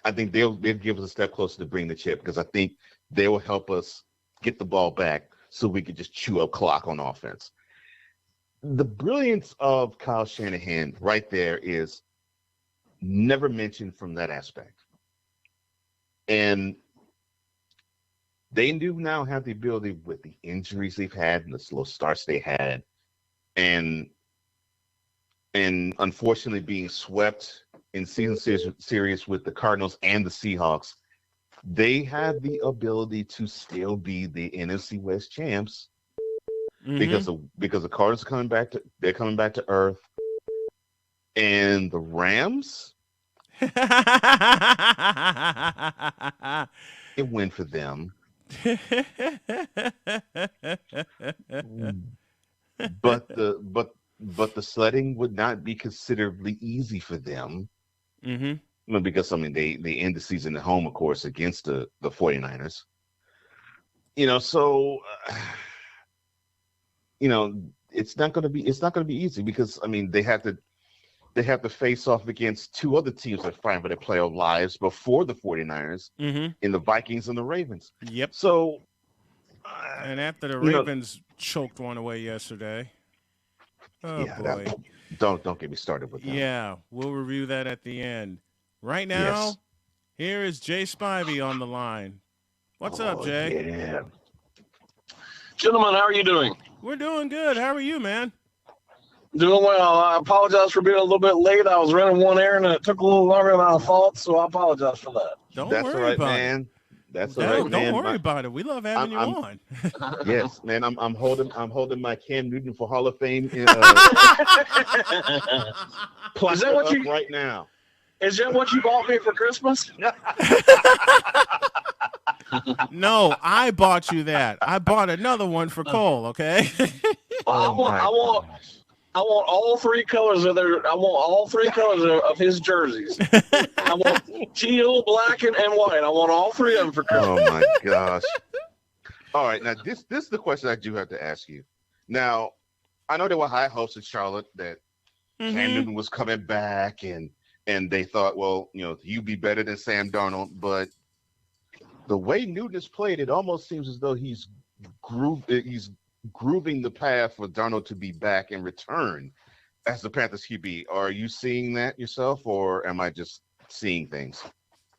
I think they'll give us a step closer to bring the chip, because I think they will help us get the ball back so we can just chew up clock on offense. The brilliance of Kyle Shanahan right there is never mentioned from that aspect. And they do now have the ability with the injuries they've had and the slow starts they had, and unfortunately being swept in series with the Cardinals and the Seahawks. They have the ability to still be the NFC West champs because the Cardinals are coming back to earth, and the Rams, it win for them. But the sledding would not be considerably easy for them. Because they end the season at home, of course, against the 49ers. So it's not going to be easy because they have to face off against two other teams that are fighting for their playoff lives before the 49ers in the Vikings and the Ravens. Yep. So and after the Ravens choked one away yesterday. Oh boy. Don't get me started with that. Yeah, we'll review that at the end. Right now, here is Jay Spivey on the line. What's up, Jay? Yeah. Gentlemen, how are you doing? We're doing good. How are you, man? Doing well. I apologize for being a little bit late. I was running one errand and it took a little longer than I thought, so I apologize for that. Don't That's worry all right, about man. it. That's all right, man. Don't worry about it. We love having you on. Yes, man. I'm holding my Cam Newton for Hall of Fame Is that what you right now? Is that what you bought me for Christmas? No, I bought you that. I bought another one for Cole. Okay. I want all three colors of his jerseys. I want teal, black, and white. I want all three of them for Christmas. Oh my gosh! All right, now this is the question I do have to ask you. Now, I know there were high hopes in Charlotte that Cam Newton was coming back, and they thought, well, you'd be better than Sam Darnold. But the way Newton has played, it almost seems as though he's grooving the path for Darnold to be back and return as the Panthers QB. Are you seeing that yourself, or am I just seeing things?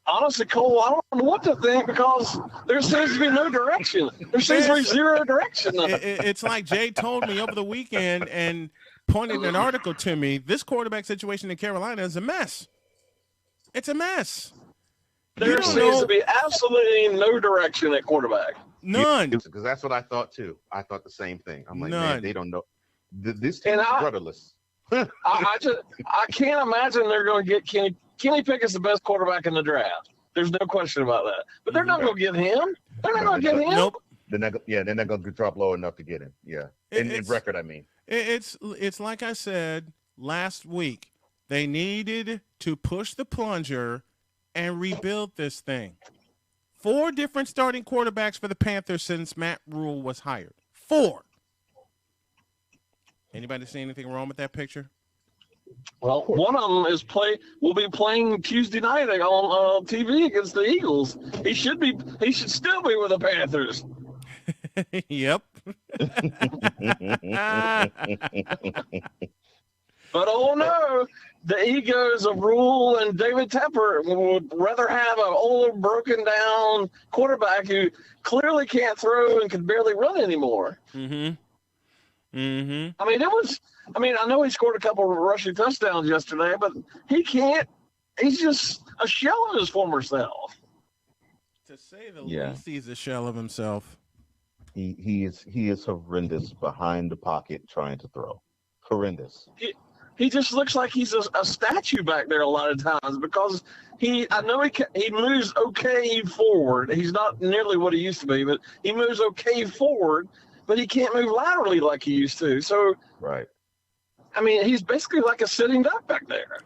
Honestly, Cole, I don't know what to think because there seems to be no direction. There seems to be zero direction. It's like Jay told me over the weekend and pointed an article to me. This quarterback situation in Carolina is a mess. It's a mess. There seems to be absolutely no direction at quarterback. None. Because that's what I thought too. I thought the same thing. I'm like, man, they don't know. This team is rudderless. I can't imagine they're going to get Kenny. Kenny Pickett's the best quarterback in the draft. There's no question about that. But they're not going to get him. They're not going to get him. Nope. They're not going to drop low enough to get him. Yeah. In record, I mean. It's like I said last week. They needed to push the plunger and rebuild this thing. 4 different starting quarterbacks for the Panthers since Matt Rule was hired. 4. Anybody see anything wrong with that picture? Well, one of them will be playing Tuesday night on TV against the Eagles. He should still be with the Panthers. Yep. But oh no, the egos of Rule and David Tepper would rather have an old, broken down quarterback who clearly can't throw and can barely run anymore. I mean, I know he scored a couple of rushing touchdowns yesterday, but he can't. He's just a shell of his former self. To say the least, he's a shell of himself. He is horrendous behind the pocket trying to throw. Horrendous. He just looks like he's a statue back there a lot of times because he moves okay forward. He's not nearly what he used to be, but he moves okay forward, but he can't move laterally like he used to. So, right. I mean, he's basically like a sitting duck back there.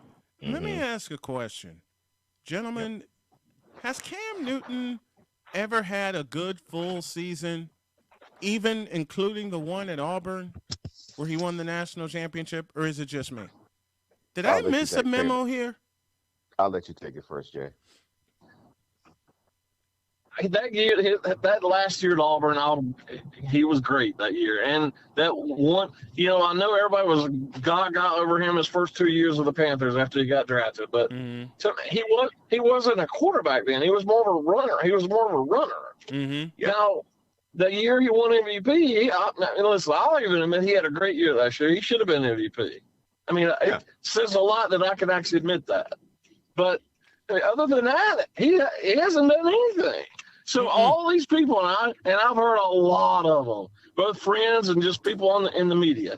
Let me ask a question. Gentlemen, has Cam Newton ever had a good full season, even including the one at Auburn where he won the national championship, or is it just me? Did I miss a memo here? I'll let you take it first, Jay. that year, that last year at Auburn, he was great that year. And that one, I know everybody was gaga over him his first 2 years of the Panthers after he got drafted, but he wasn't a quarterback then. He was more of a runner. The year he won MVP, listen, I'll even admit he had a great year last year. He should have been MVP. I mean, it says a lot that I can actually admit that. But other than that, he hasn't done anything. So all these people, and I've heard a lot of them, both friends and just people in the media,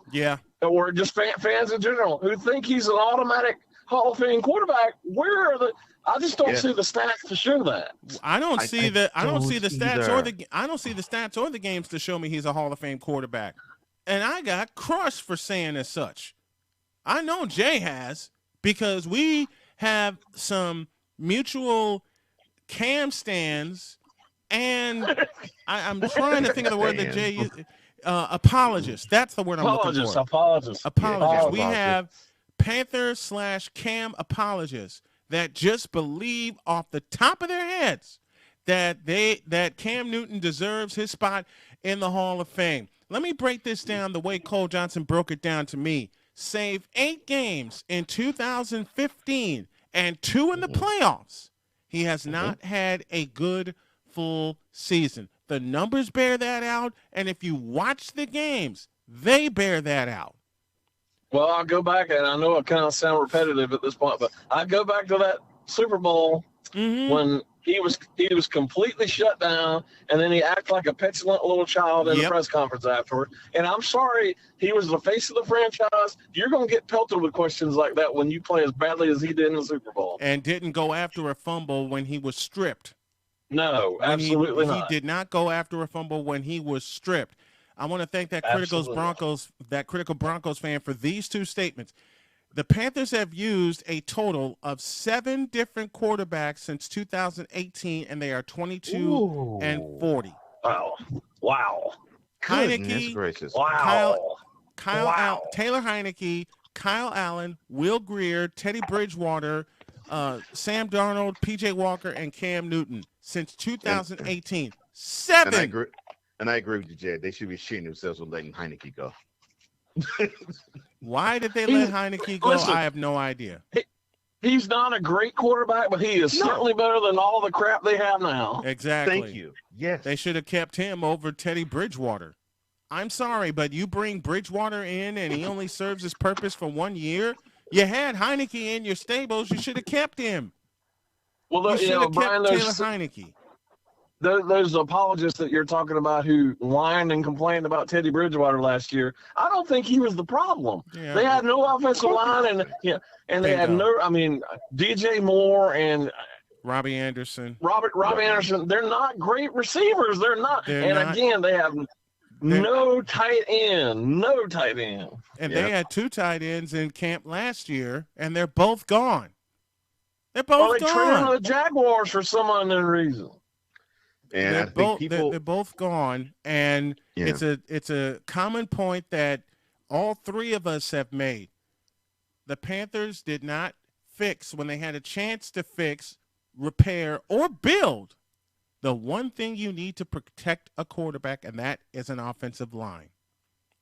or just fans in general, who think he's an automatic Hall of Fame quarterback. Where are the? I just don't see the stats to show that. I don't see the stats or the games to show me he's a Hall of Fame quarterback, and I got crushed for saying as such. I know Jay has, because we have some mutual Cam stands, and I'm trying to think of the word that Jay used. Apologists. That's the word I'm looking for. Apologists. We have Panther/Cam apologists that just believe off the top of their heads that Cam Newton deserves his spot in the Hall of Fame. Let me break this down the way Cole Johnson broke it down to me. Save 8 games in 2015 and 2 in the playoffs. He has not had a good full season. The numbers bear that out, and if you watch the games, they bear that out. Well, I'll go back, and I know I kind of sound repetitive at this point, but I go back to that Super Bowl when he was completely shut down, and then he acted like a petulant little child in the press conference afterward. And I'm sorry, he was the face of the franchise. You're going to get pelted with questions like that when you play as badly as he did in the Super Bowl. And didn't go after a fumble when he was stripped. No, absolutely not. He did not go after a fumble when he was stripped. I want to thank that critical Broncos fan for these 2 statements. The Panthers have used a total of 7 different quarterbacks since 2018, and they are 22 and 40. Wow. Heineke, gracious. Taylor Heineke, Kyle Allen, Will Greer, Teddy Bridgewater, Sam Darnold, PJ Walker, and Cam Newton since 2018. 7. And I agree with you, Jed. They should be shitting themselves with letting Heineke go. Why did they let Heineke go? Listen, I have no idea. He's not a great quarterback, but he is certainly better than all the crap they have now. Exactly. Thank you. Yes. They should have kept him over Teddy Bridgewater. I'm sorry, but you bring Bridgewater in and he only serves his purpose for 1 year? You had Heineke in your stables. You should have kept him. Well, you should have kept Taylor Heineke. Those apologists that you're talking about who whined and complained about Teddy Bridgewater last year, I don't think he was the problem. Yeah. They had no offensive line, and they had no. I mean, DJ Moore and Robbie Anderson. Robbie Anderson. They're not great receivers. They're not. Again, they have no tight end. And they had 2 tight ends in camp last year, and they're both gone. They're both gone. They traded the Jaguars for some unknown reason. And they're both gone, and it's a common point that all 3 of us have made. The Panthers did not fix, when they had a chance to fix, repair, or build, the one thing you need to protect a quarterback, and that is an offensive line.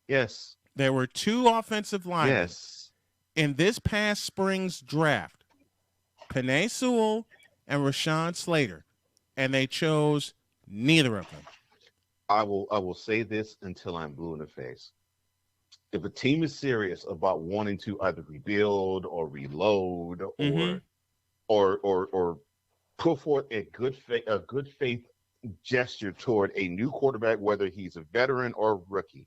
Yes. There were 2 offensive linemen in this past spring's draft, Penei Sewell and Rashawn Slater, and they chose neither of them. I will say this until I'm blue in the face. If a team is serious about wanting to either rebuild or reload or put forth a good faith gesture toward a new quarterback, whether he's a veteran or rookie,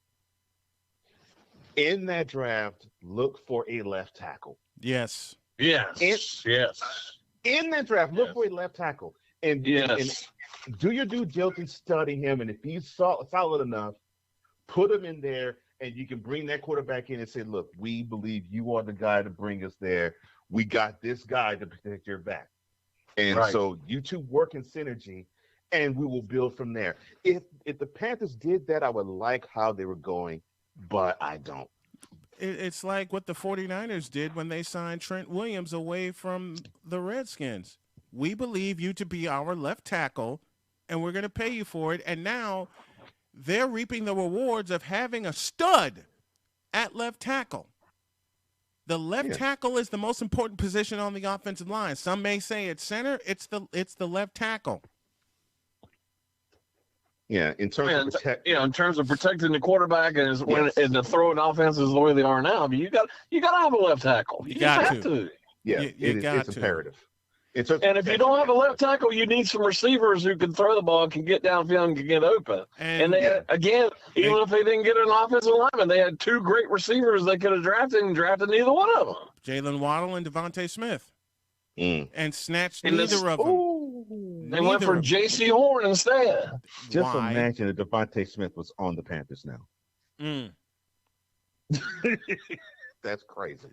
in that draft, look for a left tackle. Yes. In that draft, look for a left tackle. And do your due diligence, study him, and if he's solid enough, put him in there, and you can bring that quarterback in and say, look, we believe you are the guy to bring us there. We got this guy to protect your back. And so you 2 work in synergy, and we will build from there. If the Panthers did that, I would like how they were going, but I don't. It's like what the 49ers did when they signed Trent Williams away from the Redskins. We believe you to be our left tackle, and we're going to pay you for it. And now they're reaping the rewards of having a stud at left tackle. The left tackle is the most important position on the offensive line. Some may say it's center. It's the left tackle. Yeah, in terms of protecting the quarterback and and the throwing offenses the way they are now, I mean, you got to have a left tackle. You just have to. Yeah, it's imperative. And if you don't have a left tackle, you need some receivers who can throw the ball, can get downfield, and can get open. And they even if they didn't get an offensive lineman, they had two great receivers they could have drafted and drafted neither one of them. Jalen Waddle and Devontae Smith. And snatched and neither of them. They went for J.C. Horn instead. Just imagine if Devontae Smith was on the Panthers now. That's crazy.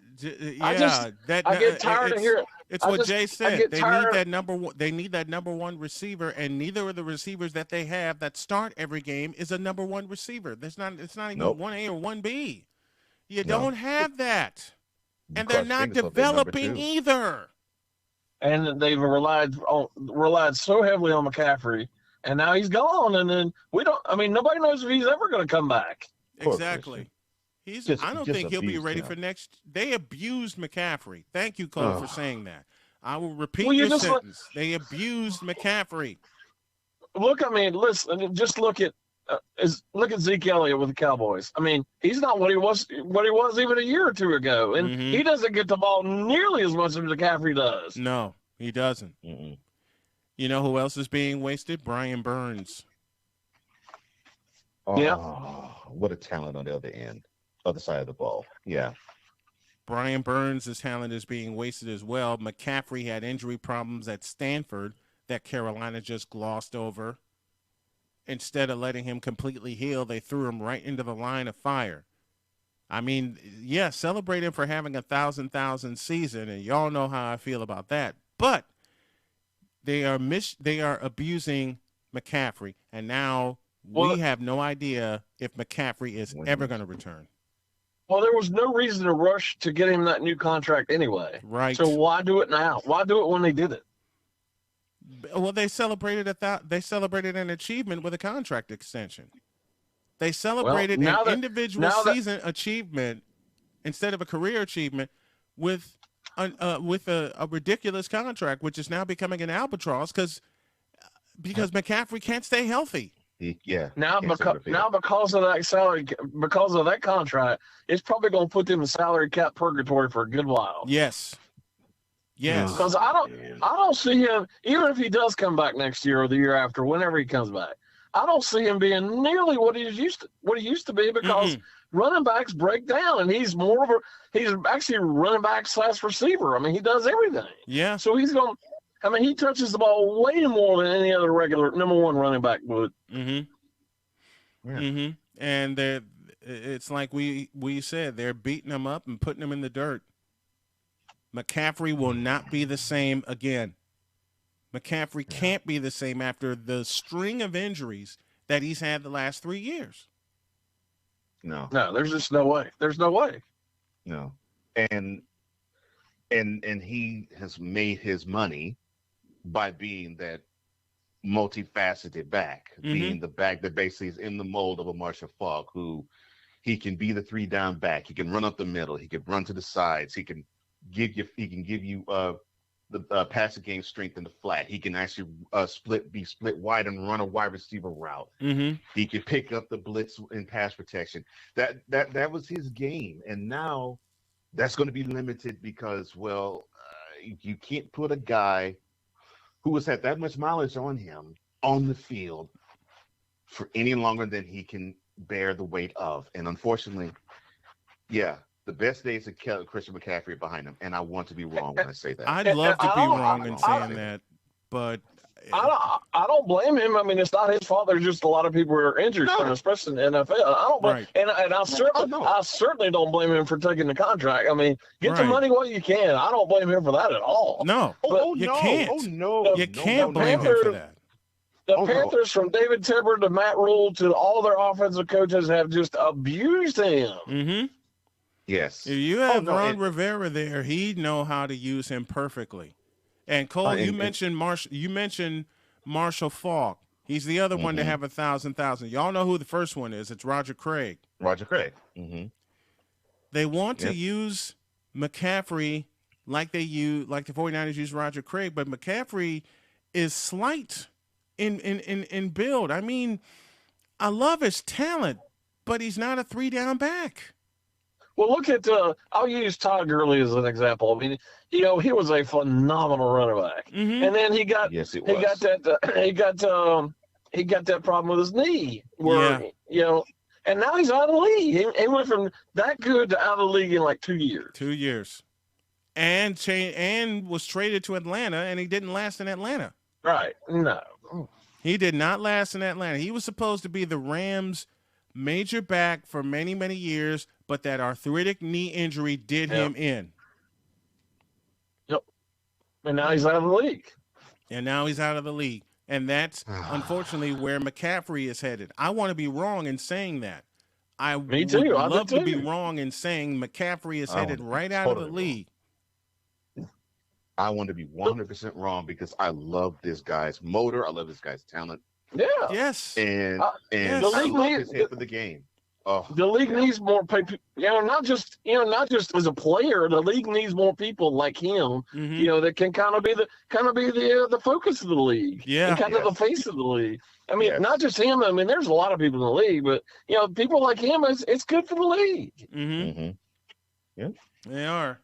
I get tired of hearing. It's what Jay said. They need that number one. They need that number one receiver, and neither of the receivers that they have that start every game is a number one receiver. It's not even 1A or 1B. You don't have that, and they're not developing either. And they've relied so heavily on McCaffrey, and now he's gone. And then nobody knows if he's ever going to come back. Exactly. I don't think he'll be ready for next. They abused McCaffrey. Thank you, Cole, for saying that. I will repeat your sentence. They abused McCaffrey. Listen. Just look at Zeke Elliott with the Cowboys. I mean, he's not what he was even a year or two ago, and he doesn't get the ball nearly as much as McCaffrey does. No, he doesn't. You know who else is being wasted? Brian Burns. What a talent on the other side of the ball. Yeah. Brian Burns' talent is being wasted as well. McCaffrey had injury problems at Stanford that Carolina just glossed over. Instead of letting him completely heal, they threw him right into the line of fire. I mean, celebrate him for having a 1,000 season, and y'all know how I feel about that. But they are abusing McCaffrey, and now we have no idea if McCaffrey is ever going to return. Well, there was no reason to rush to get him that new contract anyway. Right. So why do it now? Why do it when they did it? Well, they celebrated an achievement with a contract extension. They celebrated an individual season achievement instead of a career achievement with a ridiculous contract, which is now becoming an albatross because McCaffrey can't stay healthy. Now because of that salary, because of that contract, it's probably going to put them in salary cap purgatory for a good while. Yes. Because I don't see him, even if he does come back next year or the year after, whenever he comes back, I don't see him being nearly what he used to be because running backs break down, and he's actually running back / receiver. I mean, he does everything. Yeah. So he touches the ball way more than any other regular number one running back would. And it's like we said, they're beating him up and putting him in the dirt. McCaffrey will not be the same again. McCaffrey can't be the same after the string of injuries that he's had the last 3 years. No, there's just no way. There's no way. No. And he has made his money by being that multifaceted back, being the back that basically is in the mold of a Marshall Faulk, who he can be the 3-down back. He can run up the middle. He can run to the sides. He can give you the passing game strength in the flat. He can actually be split wide and run a wide receiver route. He can pick up the blitz in pass protection. That was his game, and now that's going to be limited because you can't put a guy who has had that much mileage on him on the field for any longer than he can bear the weight of. And unfortunately, the best days of Christian McCaffrey are behind him, and I want to be wrong when I say that. I'd love to be wrong in saying that, but I don't blame him. I mean, it's not his fault. There's just a lot of people who are injured, especially in the NFL. I don't blame, and I certainly don't blame him for taking the contract. I mean, get the money while you can. I don't blame him for that at all. No, you can't. You can't blame him for that. The Panthers, from David Tepper to Matt Rule to all their offensive coaches, have just abused him. Yes. If you have Ron Rivera there, he'd know how to use him perfectly. And Cole, you mentioned Marshall Faulk. He's the other one to Mm-hmm. have 1,000. Y'all know who the first one is. It's Roger Craig. Roger Craig. Mm-hmm. They want to Yep. use McCaffrey like the 49ers use Roger Craig, but McCaffrey is slight in build. I mean, I love his talent, but he's not a 3-down back. Well, look at I'll use Todd Gurley as an example. I mean, he was a phenomenal running back, Mm-hmm. and then he got Yes, it he was. got that he got that problem with his knee where and now he's out of the league. He went from that good to out of the league in like 2 years. 2 years. And was traded to Atlanta, and he didn't last in Atlanta. Right? No, He did not last in Atlanta. He was supposed to be the Rams' major back for many, many years, but that arthritic knee injury did him in. Yep. And now he's out of the league. And now he's out of the league. And that's unfortunately where McCaffrey is headed. I want to be wrong in saying that. Me too. would I do love to too. be wrong in saying McCaffrey is headed right out of the totally league. I want to be 100% wrong because I love this guy's motor. I love this guy's talent. Yeah. Yes. And yes. The I league love needs his head for the game. Oh, the league needs more people. Not just as a player. The league needs more people like him. Mm-hmm. That can kind of be the focus of the league. Yeah. And kind of the face of the league. I mean, not just him. I mean, there's a lot of people in the league, but people like him. It's good for the league. Mm-hmm. Mm-hmm. Yeah.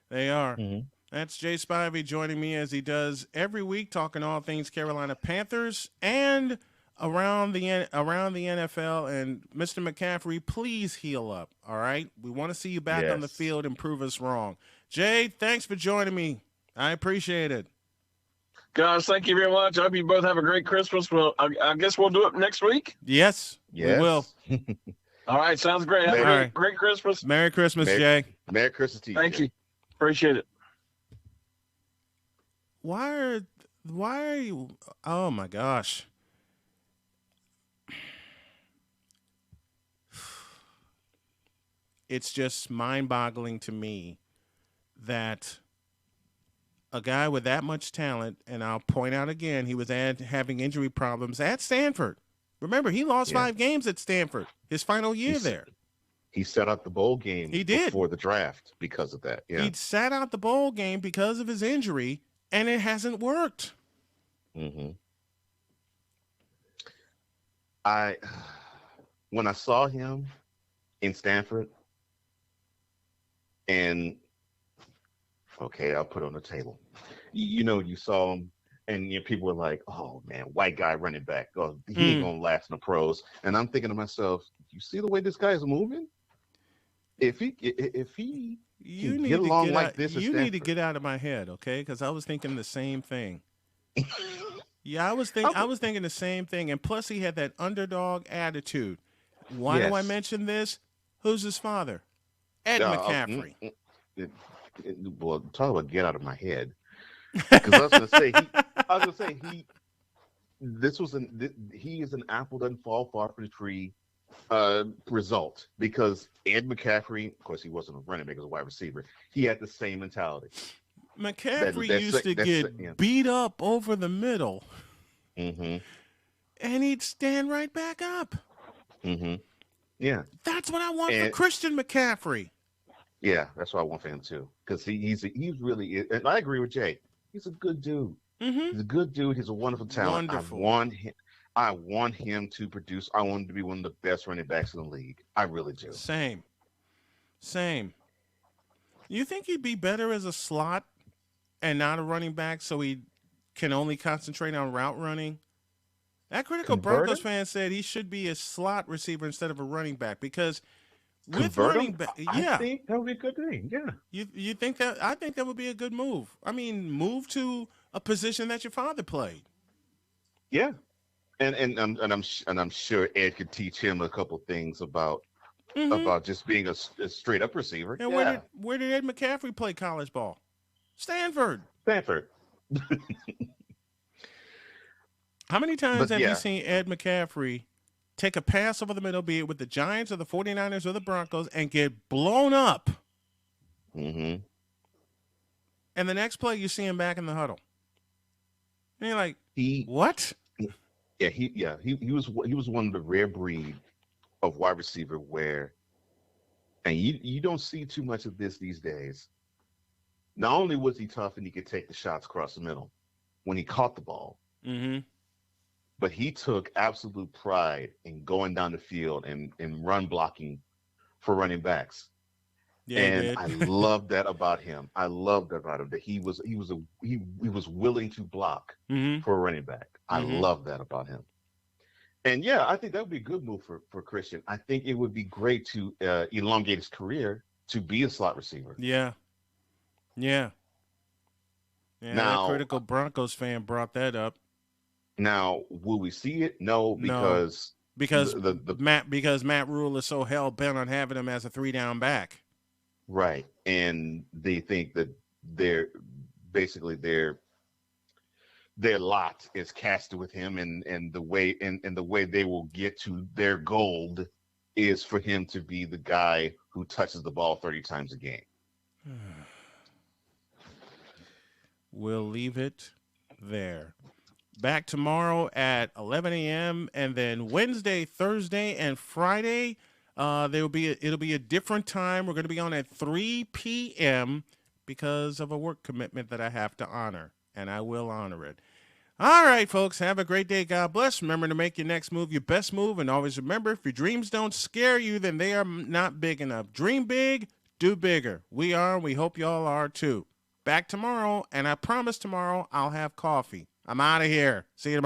They are. Mm-hmm. That's Jay Spivey joining me as he does every week, talking all things Carolina Panthers and around the NFL. And Mr. McCaffrey, please heal up. All right, we want to see you back on the field and prove us wrong. Jay, thanks for joining me. I appreciate it. Guys, thank you very much. I hope you both have a great Christmas. Well, I guess we'll do it next week. Yes, we will. All right, sounds great. Have a great Christmas. Merry Christmas, Jay. Merry Christmas to you. Thank you. Appreciate it. Why are you? Oh my gosh. It's just mind-boggling to me that a guy with that much talent, and I'll point out again, he was having injury problems at Stanford. Remember, he lost 5 games at Stanford his final year there. He set out the bowl game before the draft because of that. Yeah. He sat out the bowl game because of his injury, and it hasn't worked. Mm-hmm. When I saw him in Stanford, and okay, I'll put it on the table. You saw him, and people were like, "Oh man, white guy running back. Oh, he ain't gonna last in the pros." And I'm thinking to myself, "You see the way this guy is moving? If he You get along like this, you need to get out of my head, okay? Because I was thinking the same thing. I was thinking the same thing. And plus, he had that underdog attitude. Why do I mention this? Who's his father? Ed McCaffrey. Well, talk about get out of my head. Because I was going to say he is an apple doesn't fall far from the tree result, because Ed McCaffrey, of course, he wasn't a running back, he was a wide receiver. He had the same mentality. McCaffrey used to get beat up over the middle, and he'd stand right back up. Yeah, that's what I want for Christian McCaffrey. Yeah, that's what I want for him too, because he's really, and I agree with Jay. He's a good dude. He's a good dude. He's a wonderful talent. Wonderful. I want him to produce. I want him to be one of the best running backs in the league. I really do. Same. You think he'd be better as a slot and not a running back, so he can only concentrate on route running? That critical Broncos fan said he should be a slot receiver instead of a running back, because with running back, I think that would be a good thing. Yeah. You think that? I think that would be a good move. I mean, move to a position that your father played. Yeah. And I'm sure Ed could teach him a couple things about just being a straight up receiver. And where did Ed McCaffrey play college ball? Stanford. How many times have you seen Ed McCaffrey take a pass over the middle, be it with the Giants or the 49ers or the Broncos, and get blown up? And the next play, you see him back in the huddle. And you're like, what? He was one of the rare breed of wide receiver where, and you don't see too much of this these days. Not only was he tough and he could take the shots across the middle when he caught the ball, Mm-hmm. but he took absolute pride in going down the field and run blocking for running backs. Yeah, he And did. I love that about him. I love that about him that he was willing to block Mm-hmm. for a running back. I Mm-hmm. love that about him. And yeah, I think that would be a good move for Christian. I think it would be great to elongate his career to be a slot receiver. Yeah. Yeah. Yeah, that Now, critical Broncos fan brought that up. now, will we see it? No, No, because because the Matt Rule is so hell bent on having him as a 3-down back. right, and they think that they're basically their lot is cast with him, and the way they will get to their gold is for him to be the guy who touches the ball 30 times a game. We'll leave it there. Back tomorrow at 11 a.m. and then Wednesday, Thursday, and Friday. It'll be a different time. We're going to be on at 3 p.m. because of a work commitment that I have to honor, and I will honor it. All right, folks. Have a great day. God bless. Remember to make your next move your best move, and always remember, if your dreams don't scare you, then they are not big enough. Dream big, do bigger. We are, and we hope y'all are too. Back tomorrow, and I promise tomorrow I'll have coffee. I'm out of here. See you tomorrow.